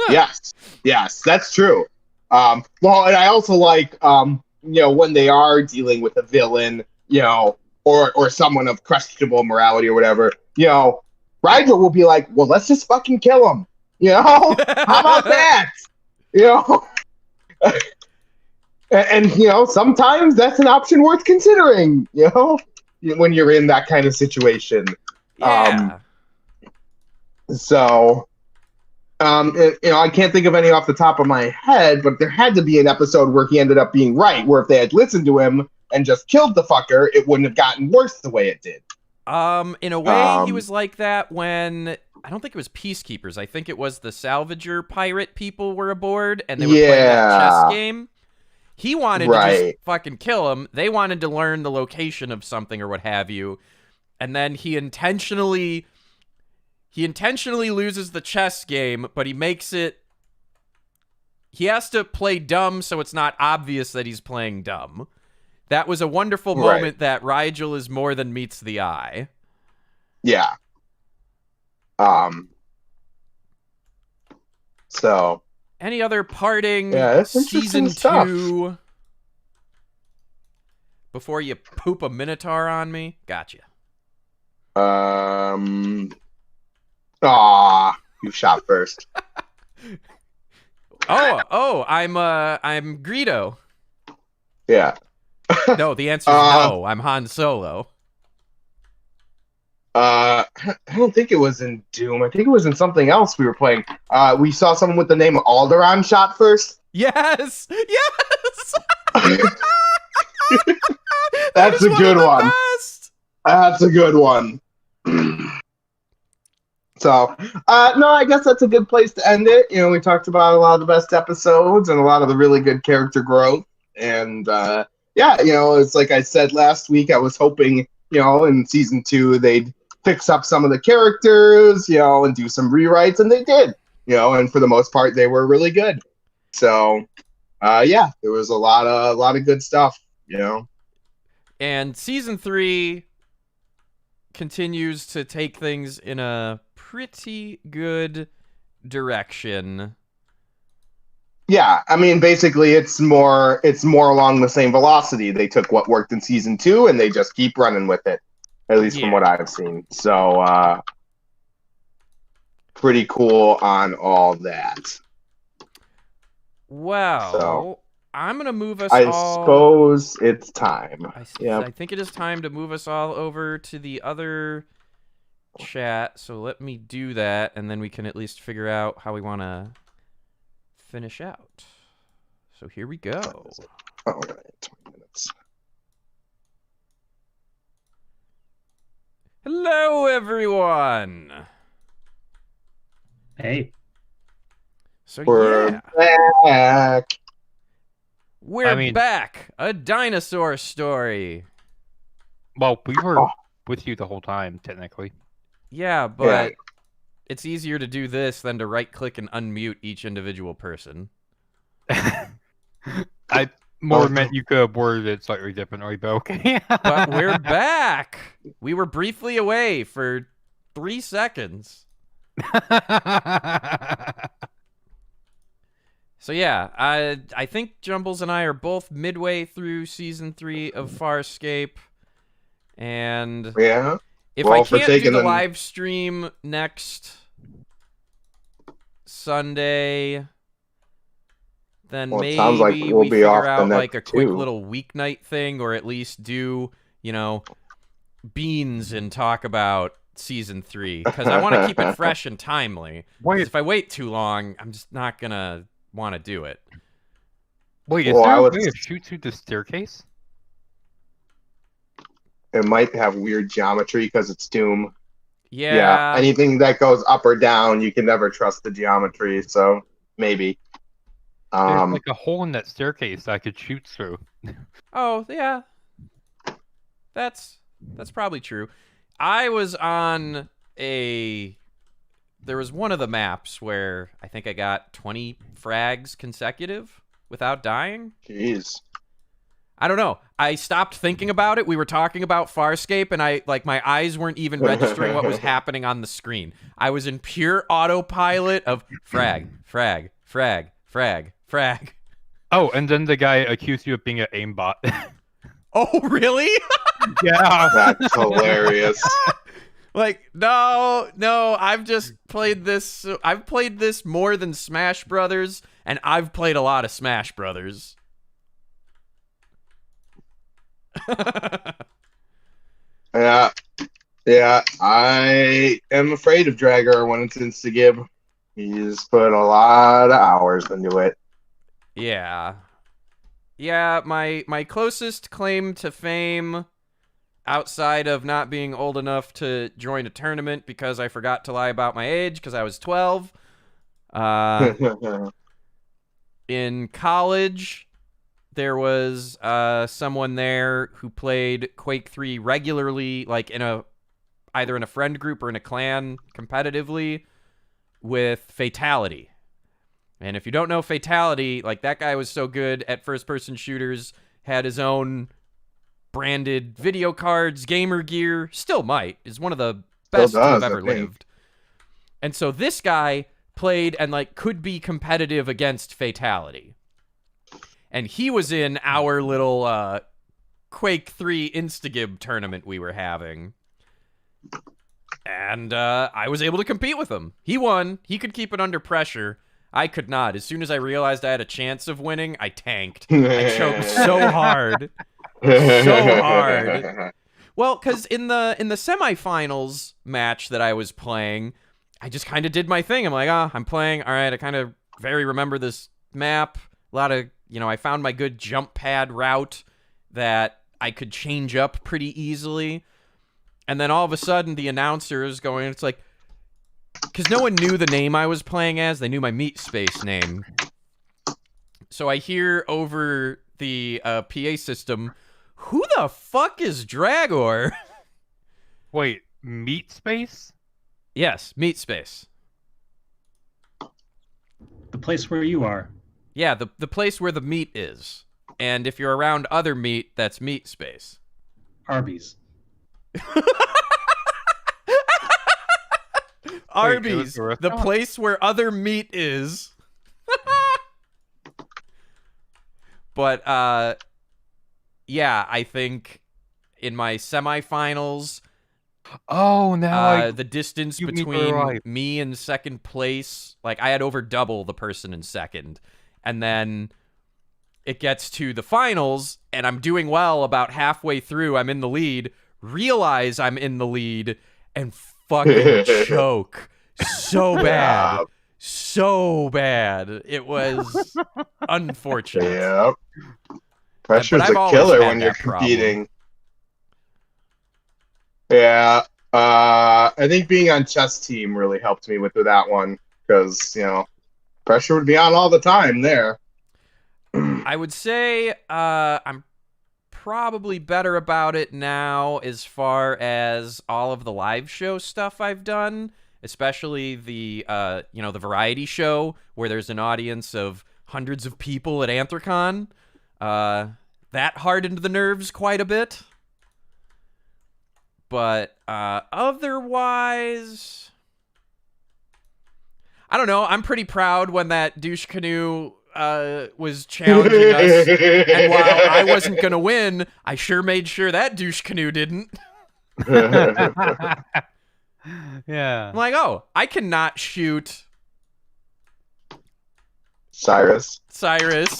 yes, that's true. Well, and I also like, you know, when they are dealing with a villain, you know, or someone of questionable morality or whatever, you know, Rigel will be like, well, let's just fucking kill him. You know? How about that? You know? and, you know, sometimes that's an option worth considering, you know, when you're in that kind of situation. Yeah. So, you know, I can't think of any off the top of my head, but there had to be an episode where he ended up being right, where if they had listened to him and just killed the fucker, it wouldn't have gotten worse the way it did. In a way, he was like that when, I don't think it was Peacekeepers. I think it was the Salvager pirate people were aboard, and they were playing that chess game. He wanted to just fucking kill him. They wanted to learn the location of something or what have you. And then he intentionally loses the chess game, but he makes it... He has to play dumb so it's not obvious that he's playing dumb. That was a wonderful moment that Rigel is more than meets the eye. Yeah. So... Any other parting season 2 before you poop a Minotaur on me? Gotcha. You shot first. I'm Greedo. Yeah. No, the answer is no. I'm Han Solo. I don't think it was in Doom. I think it was in something else we were playing. We saw someone with the name Alderaan shot first. Yes! That's a good one. That's a good one. So, no, I guess that's a good place to end it. You know, we talked about a lot of the best episodes and a lot of the really good character growth. And, yeah, you know, it's like I said last week, I was hoping, you know, in season 2, they'd fix up some of the characters, you know, and do some rewrites, and they did, you know, and for the most part, they were really good. So, yeah, there was a lot of good stuff, you know. And season 3 continues to take things in a pretty good direction. Yeah, I mean, basically, it's more along the same velocity. They took what worked in season 2, and they just keep running with it. At least from what I've seen. So, pretty cool on all that. Well, so, I'm going to move us I all... suppose it's time. I think it is time to move us all over to the other chat. So let me do that, and then we can at least figure out how we want to finish out. So here we go. All right, 20 minutes. Hello, everyone. Hey. So We're back. We're back. A dinosaur story. Well, we were with you the whole time, technically. Yeah, but it's easier to do this than to right-click and unmute each individual person. I more meant you could have worded it slightly differently, but okay. But we're back. We were briefly away for 3 seconds. So yeah, I think Jumbles and I are both midway through season 3 of Farscape, and if I can't do the live stream next Sunday, then maybe sounds like we'll we be figure off out the like a next quick 2. little weeknight thing, or at least do, you know, beans and talk about season 3, because I want to keep it fresh and timely. If I wait too long, I'm just not gonna want to do it. Wait, is there a way to shoot through the staircase? It might have weird geometry because it's Doom. Yeah. Anything that goes up or down, you can never trust the geometry, so maybe. There's like a hole in that staircase I could shoot through. Oh, yeah. That's probably true. I was on there was one of the maps where I think I got 20 frags consecutive without dying. Jeez. I don't know. I stopped thinking about it. We were talking about Farscape, and my eyes weren't even registering what was happening on the screen. I was in pure autopilot of frag, frag, frag, frag, frag. Oh, and then the guy accused you of being an aimbot. Oh, really? Yeah. That's hilarious. Like, no, I've just played this. I've played this more than Smash Brothers, and I've played a lot of Smash Brothers. Yeah. I am afraid of Draggor when it's Instagib. He's put a lot of hours into it. Yeah. My closest claim to fame, outside of not being old enough to join a tournament because I forgot to lie about my age because I was 12. In college, there was someone there who played Quake 3 regularly, like either in a friend group or in a clan competitively with Fatality. And if you don't know Fatality, like, that guy was so good at first-person shooters, had his own branded video cards, gamer gear, still might, is one of the best to have ever lived. And so this guy played and, like, could be competitive against Fatality. And he was in our little Quake 3 Instagib tournament we were having. And I was able to compete with him. He won. He could keep it under pressure. I could not. As soon as I realized I had a chance of winning, I tanked. I choked so hard. So hard. Well, because in the semifinals match that I was playing, I just kind of did my thing. I'm like, I'm playing. All right, I kind of very remember this map. A lot of, I found my good jump pad route that I could change up pretty easily. And then all of a sudden, the announcer is going, it's like, because no one knew the name I was playing as. They knew my meat space name. So I hear over the PA system, who the fuck is Draggor? Wait, meat space? Yes, meat space. The place where you are. Yeah, the place where the meat is. And if you're around other meat, that's meat space. Arby's. Arby's, the place where other meat is. But, yeah, I think in my semifinals, the distance between me and second place, like, I had over double the person in second. And then it gets to the finals, and I'm doing well about halfway through. I'm in the lead, realize I'm in the lead, and fucking choke so bad. Yeah. So bad. It was unfortunate. Yep. Pressure's a killer when you're competing. Yeah. I think being on chess team really helped me with that one because, pressure would be on all the time there. I would say I'm probably better about it now as far as all of the live show stuff I've done, especially the the variety show where there's an audience of hundreds of people at Anthrocon. That hardened the nerves quite a bit. But otherwise, I don't know. I'm pretty proud when that douche canoe was challenging us, and while I wasn't gonna win, I sure made sure that douche canoe didn't. Yeah. I'm like, I cannot shoot Cyrus. Yeah.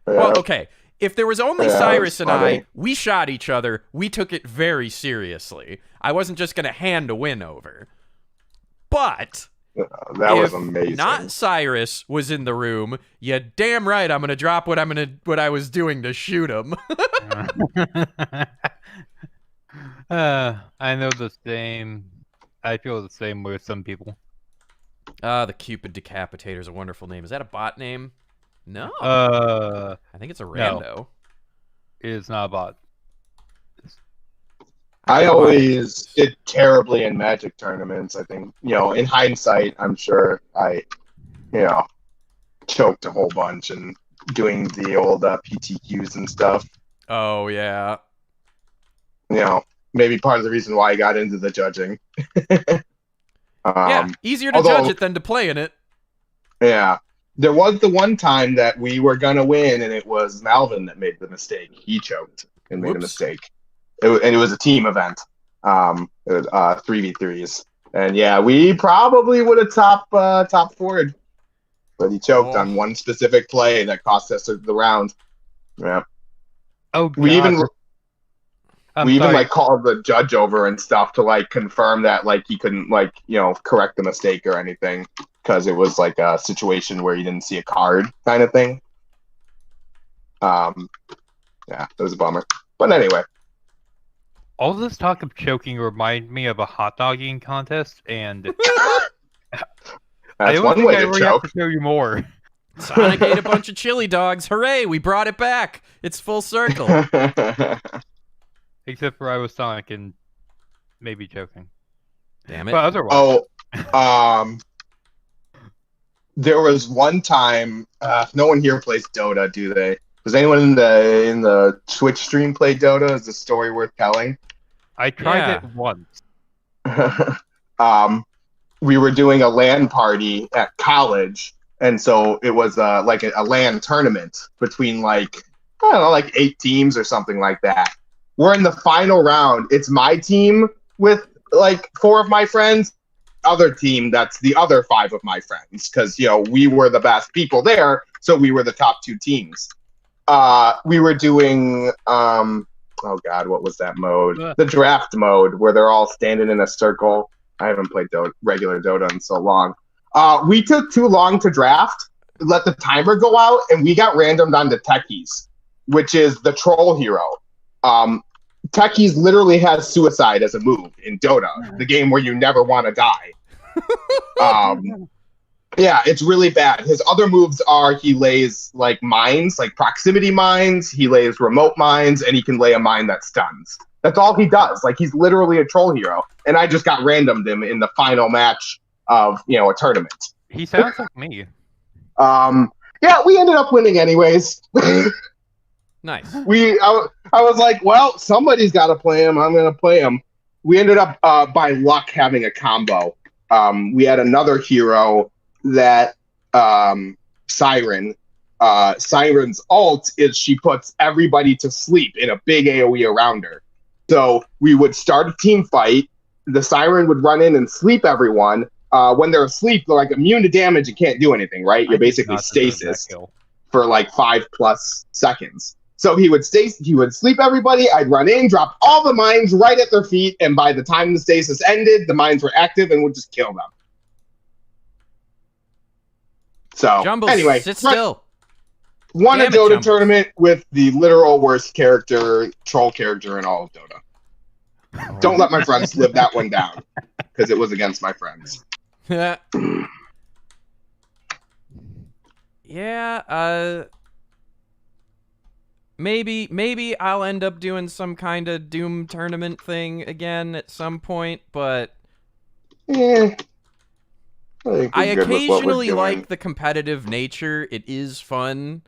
Well, okay. If there was only Cyrus and I, we shot each other. We took it very seriously. I wasn't just gonna hand a win over. But that was amazing. Not Cyrus was in the room, you damn right I'm gonna drop what I was doing to shoot him. I know the same. I feel the same with some people. The Cupid Decapitator is a wonderful name. Is that a bot name? No. I I think it's a rando. It is not a bot. I always did terribly in Magic tournaments. I think, in hindsight, I'm sure I, choked a whole bunch and doing the old PTQs and stuff. Oh, yeah. Maybe part of the reason why I got into the judging. Yeah, easier to judge it than to play in it. Yeah. There was the one time that we were going to win, and it was Malvin that made the mistake. He choked and made a mistake. And it was a team event. It was 3v3s. And yeah, we probably would have top forward. But he choked on one specific play that cost us the round. Yeah. Oh, God. We even called the judge over and stuff to confirm that he couldn't correct the mistake or anything, because it was a situation where he didn't see a card kind of thing. Yeah, it was a bummer. But anyway. All this talk of choking reminded me of a hot dog eating contest, and that's one way to choke. Have to show you more. Sonic ate a bunch of chili dogs. Hooray! We brought it back. It's full circle. Except for I was Sonic and maybe choking. Damn it! But otherwise, there was one time. No one here plays Dota, do they? Does anyone in the Twitch stream play Dota? Is the story worth telling? I tried it once. We were doing a LAN party at college, and so it was a LAN tournament between 8 teams or something like that. We're in the final round. It's my team with 4 of my friends. Other team, that's the other 5 of my friends, because we were the best people there, so we were the top 2 teams. We were doing oh god, what was that mode? The draft mode, where they're all standing in a circle. I haven't played regular Dota in so long. We took too long to draft, let the timer go out, and we got randomed onto Techies, which is the troll hero. Techies literally has suicide as a move in Dota, the game where you never want to die. Yeah, it's really bad. His other moves are he lays mines, proximity mines, he lays remote mines, and he can lay a mine that stuns. That's all he does. He's literally a troll hero. And I just got randomed him in the final match of, a tournament. He sounds like me. Yeah, we ended up winning anyways. Nice. I was like, well, somebody's got to play him. I'm going to play him. We ended up, by luck, having a combo. We had another hero that Siren. Siren's ult is she puts everybody to sleep in a big AoE around her. So we would start a team fight. The Siren would run in and sleep everyone. When they're asleep, they're immune to damage and can't do anything, right? You're basically stasis for 5+ seconds. So he would sleep everybody. I'd run in, drop all the mines right at their feet, and by the time the stasis ended, the mines were active and would just kill them. So Jumbles, anyway, sit still. Won a Damn it, Dota Jumbles. tournament with the literal worst troll character in all of Dota. Don't let my friends live that one down, because it was against my friends. Yeah, maybe I'll end up doing some kind of Doom tournament thing again at some point, but Yeah. I occasionally like the competitive nature. It is fun.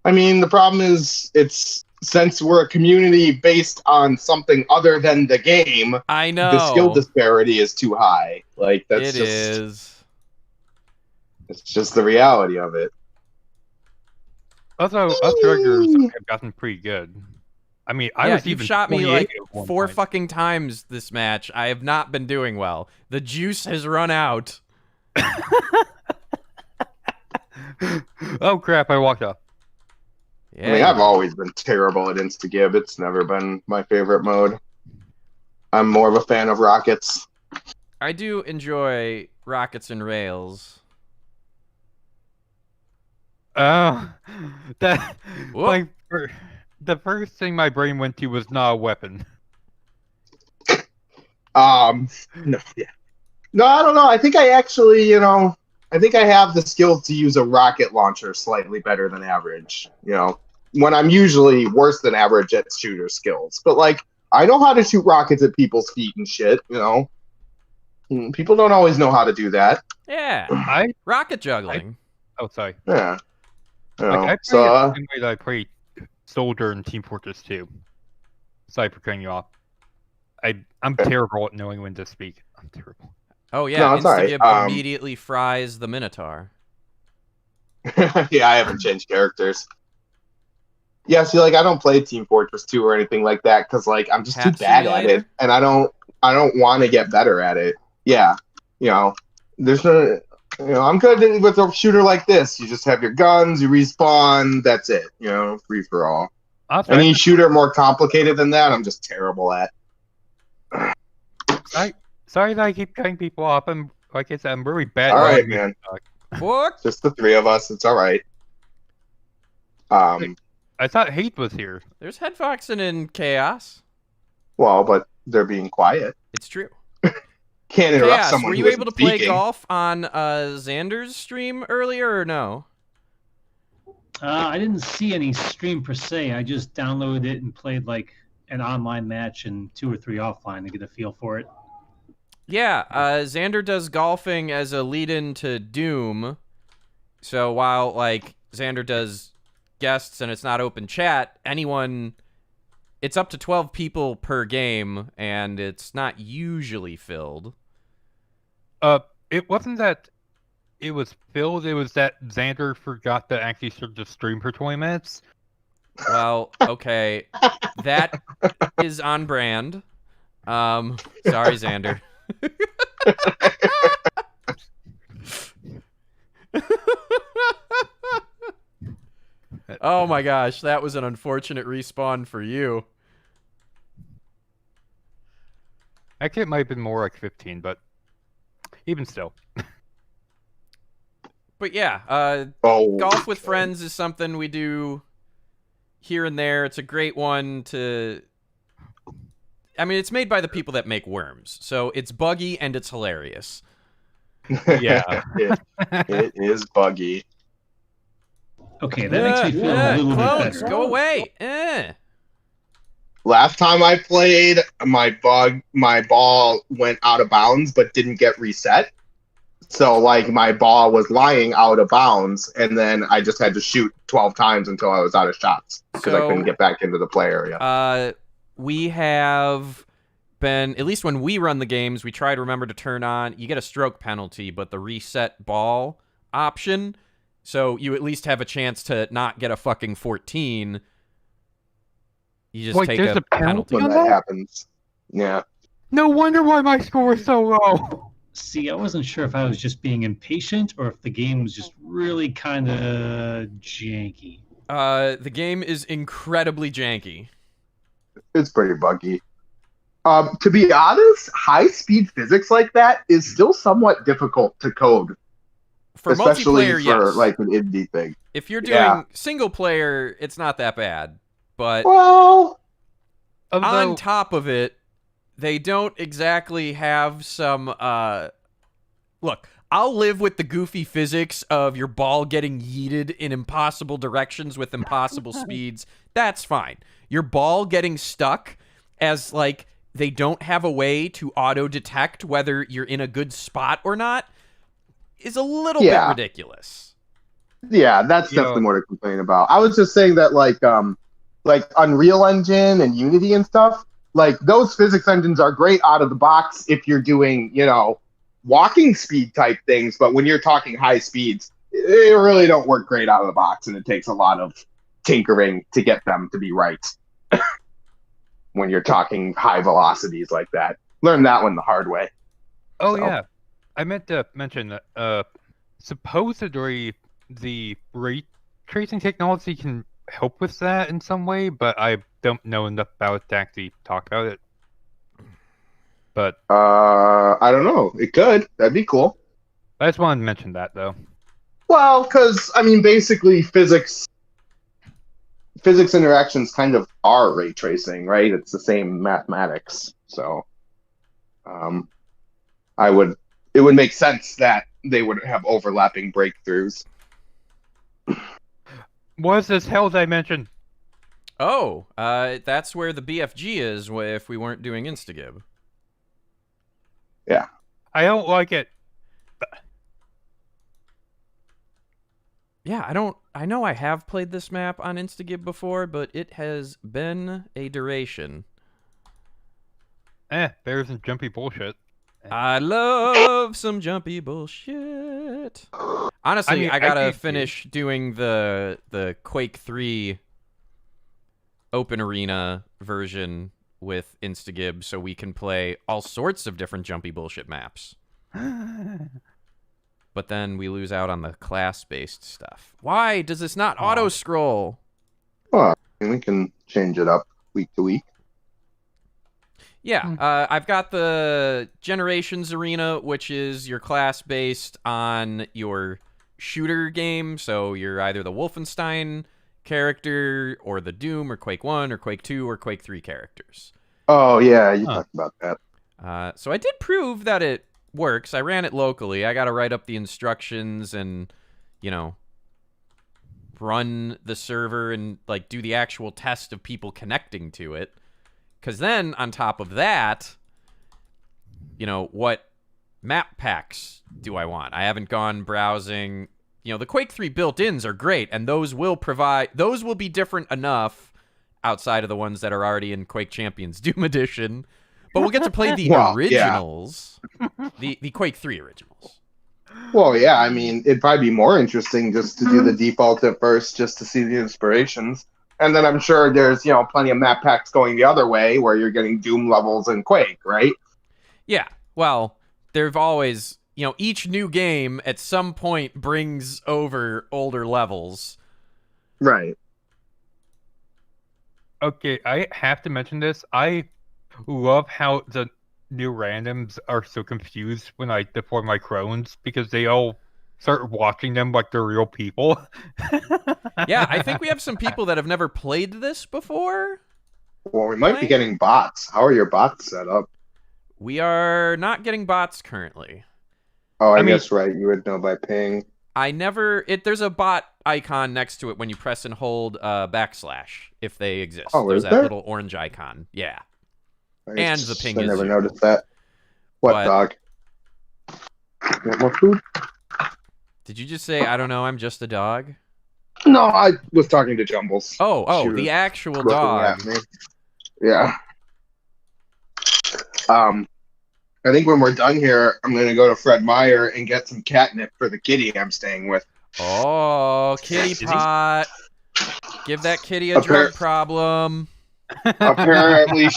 I mean, the problem is, since we're a community based on something other than the game, I know the skill disparity is too high. It's just the reality of it. Also, us regulars have gotten pretty good. I mean, I was you've even shot me 28 at one 4 point. fucking times this match. I have not been doing well. The juice has run out. Oh crap! I walked up. Yeah, I mean, I've always been terrible at Instagib. It's never been my favorite mode. I'm more of a fan of Rockets. I do enjoy Rockets and Rails. Oh, that Whoop. the first thing my brain went to was not a weapon. No, yeah. No, I don't know. I think I actually, I think I have the skill to use a rocket launcher slightly better than average. When I'm usually worse than average at shooter skills. But like, I know how to shoot rockets at people's feet and shit. People don't always know how to do that. Yeah, rocket juggling. Sorry. Yeah. I play the same way that I played Soldier in Team Fortress 2. Sorry for cutting you off. I'm terrible at knowing when to speak. I'm terrible. Oh yeah, No, it's all Instagib right. immediately fries the Minotaur. Yeah, I haven't changed characters. Yeah, see, like I don't play Team Fortress 2 or anything like that because like I'm just too bad at it, and I don't want to get better at it. Yeah, there's no, I'm good with a shooter like this. You just have your guns, you respawn, that's it. Free for all. Any shooter more complicated than that, I'm just terrible at. Sorry that I keep cutting people off. Like I said, I'm really bad. All right, man. Fuck. Just the three of us. It's all right. I thought Hate was here. There's Headfoxing in Chaos. Well, but they're being quiet. It's true. Can't interrupt Chaos, someone. were you who able to isn't play speaking. golf on Xander's stream earlier or no? I didn't see any stream per se. I just downloaded it and played like an online match and 2 or 3 offline to get a feel for it. Yeah, Xander does golfing as a lead-in to Doom. So while like Xander does guests and it's not open chat, it's up to 12 people per game and it's not usually filled. It wasn't that it was filled, it was that Xander forgot to actually start the stream for 20 minutes. Well, okay. That is on brand. Sorry, Xander. Oh my gosh, that was an unfortunate respawn for you. Actually, it might have been more like 15, but even still. But yeah, golf with friends is something we do here and there. It's a great one to... I mean, it's made by the people that make Worms, so it's buggy and it's hilarious. Yeah. It is buggy. Okay, that makes me feel a little bit clones, better. go away. Last time I played, my ball went out of bounds but didn't get reset. So like my ball was lying out of bounds, and then I just had to shoot 12 times until I was out of shots because I couldn't get back into the play area. We have been, at least when we run the games, we try to remember to turn on, you get a stroke penalty, but the reset ball option, so you at least have a chance to not get a fucking 14. You just take a penalty. When that happens. Yeah. No wonder why my score is so low. See, I wasn't sure if I was just being impatient or if the game was just really kind of janky. The game is incredibly janky. It's pretty buggy. To be honest, high-speed physics like that is still somewhat difficult to code. For especially multiplayer, for yes. like an indie thing. If you're doing single player, it's not that bad. But well, on top of it, they don't exactly have some... Look, I'll live with the goofy physics of your ball getting yeeted in impossible directions with impossible speeds. That's fine. Your ball getting stuck as, like, they don't have a way to auto-detect whether you're in a good spot or not is a little bit ridiculous. Yeah, that's definitely more to complain about. I was just saying that, like Unreal Engine and Unity and stuff, like, those physics engines are great out of the box if you're doing, walking speed type things, but when you're talking high speeds, they really don't work great out of the box, and it takes a lot of tinkering to get them to be right. When you're talking high velocities like that. Learn that one the hard way. Oh, yeah. I meant to mention that supposedly the ray tracing technology can help with that in some way, but I don't know enough about it to actually talk about it. But I don't know. It could. That'd be cool. I just wanted to mention that, though. Well, because, I mean, basically physics interactions kind of are ray tracing, right? It's the same mathematics. So it would make sense that they would have overlapping breakthroughs. What is this hell dimension? Oh, that's where the BFG is if we weren't doing Instagib. Yeah. I don't like it. Yeah, I know I have played this map on Instagib before, but it has been a duration. There's some jumpy bullshit. I love some jumpy bullshit. Honestly, I gotta finish doing the Quake 3 open arena version with Instagib so we can play all sorts of different jumpy bullshit maps. But then we lose out on the class-based stuff. Why does this not auto-scroll? Well, we can change it up week to week. Yeah, I've got the Generations Arena, which is your class based on your shooter game. So you're either the Wolfenstein character or the Doom or Quake 1 or Quake 2 or Quake 3 characters. Oh, yeah, you talked about that. So I did prove that it works. I ran it locally. I got to write up the instructions and, run the server and, do the actual test of people connecting to it. Because then, on top of that, what map packs do I want? I haven't gone browsing. The Quake 3 built-ins are great, and those will be different enough outside of the ones that are already in Quake Champions Doom Edition. But we'll get to play the originals, the Quake 3 originals. Well, yeah, I mean, it'd probably be more interesting just to do the default at first, just to see the inspirations. And then I'm sure there's, plenty of map packs going the other way where you're getting Doom levels in Quake, right? Yeah. Well, there've always, each new game at some point brings over older levels. Right. Okay, I have to mention this. I love how the new randoms are so confused when I deploy my crones because they all start watching them like they're real people. Yeah, I think we have some people that have never played this before. Well, we might be getting bots. How are your bots set up? We are not getting bots currently. Oh, I guess right. You would know by ping. There's a bot icon next to it when you press and hold / if they exist. Oh, there's is that there? little orange icon. Yeah. And the ping I is never zero. noticed that. What dog? Want more food? Did you just say, I don't know, I'm just a dog? No, I was talking to Jumbles. Oh, the actual Looking dog. at me. Yeah. I think when we're done here, I'm going to go to Fred Meyer and get some catnip for the kitty I'm staying with. Oh, kitty pot. Give that kitty a drug problem. Apparently,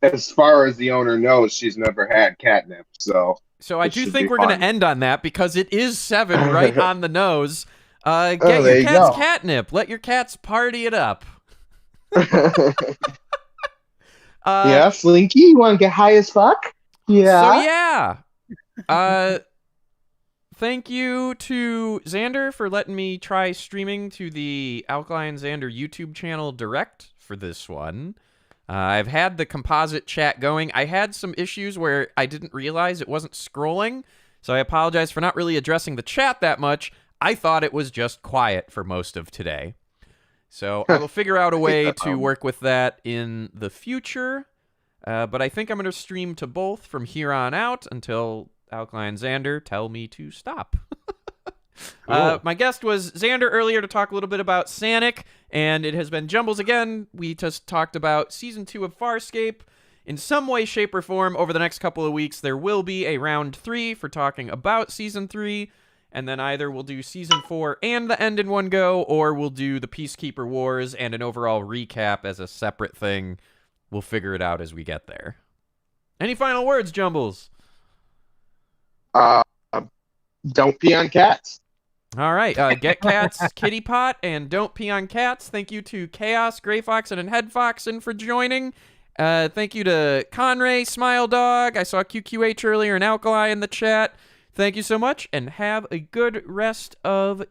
as far as the owner knows, she's never had catnip. So I do think we're going to end on that because it is 7 right on the nose. Get there your you cat's go. catnip. Let your cats party it up. Yeah, Slinky, you want to get high as fuck? Yeah. So yeah. Thank you to Xander for letting me try streaming to the Alkali and Xander YouTube channel direct for this one. I've had the composite chat going. I had some issues where I didn't realize it wasn't scrolling, so I apologize for not really addressing the chat that much. I thought it was just quiet for most of today. So I will figure out a way to work with that in the future. But I think I'm going to stream to both from here on out until Alkali and Xander tell me to stop. My guest was Xander earlier to talk a little bit about Sanic, and it has been Jumbles again. We just talked about Season 2 of Farscape. In some way, shape, or form, over the next couple of weeks, there will be a round 3 for talking about Season 3, and then either we'll do Season 4 and the end in one go, or we'll do the Peacekeeper Wars and an overall recap as a separate thing. We'll figure it out as we get there. Any final words, Jumbles? Don't pee on cats. All right. Get cats, kitty pot, and don't pee on cats. Thank you to Chaos, Gray Foxen, and Head Foxen for joining. Thank you to Conray, Smile Dog. I saw QQH earlier and Alkali in the chat. Thank you so much, and have a good rest of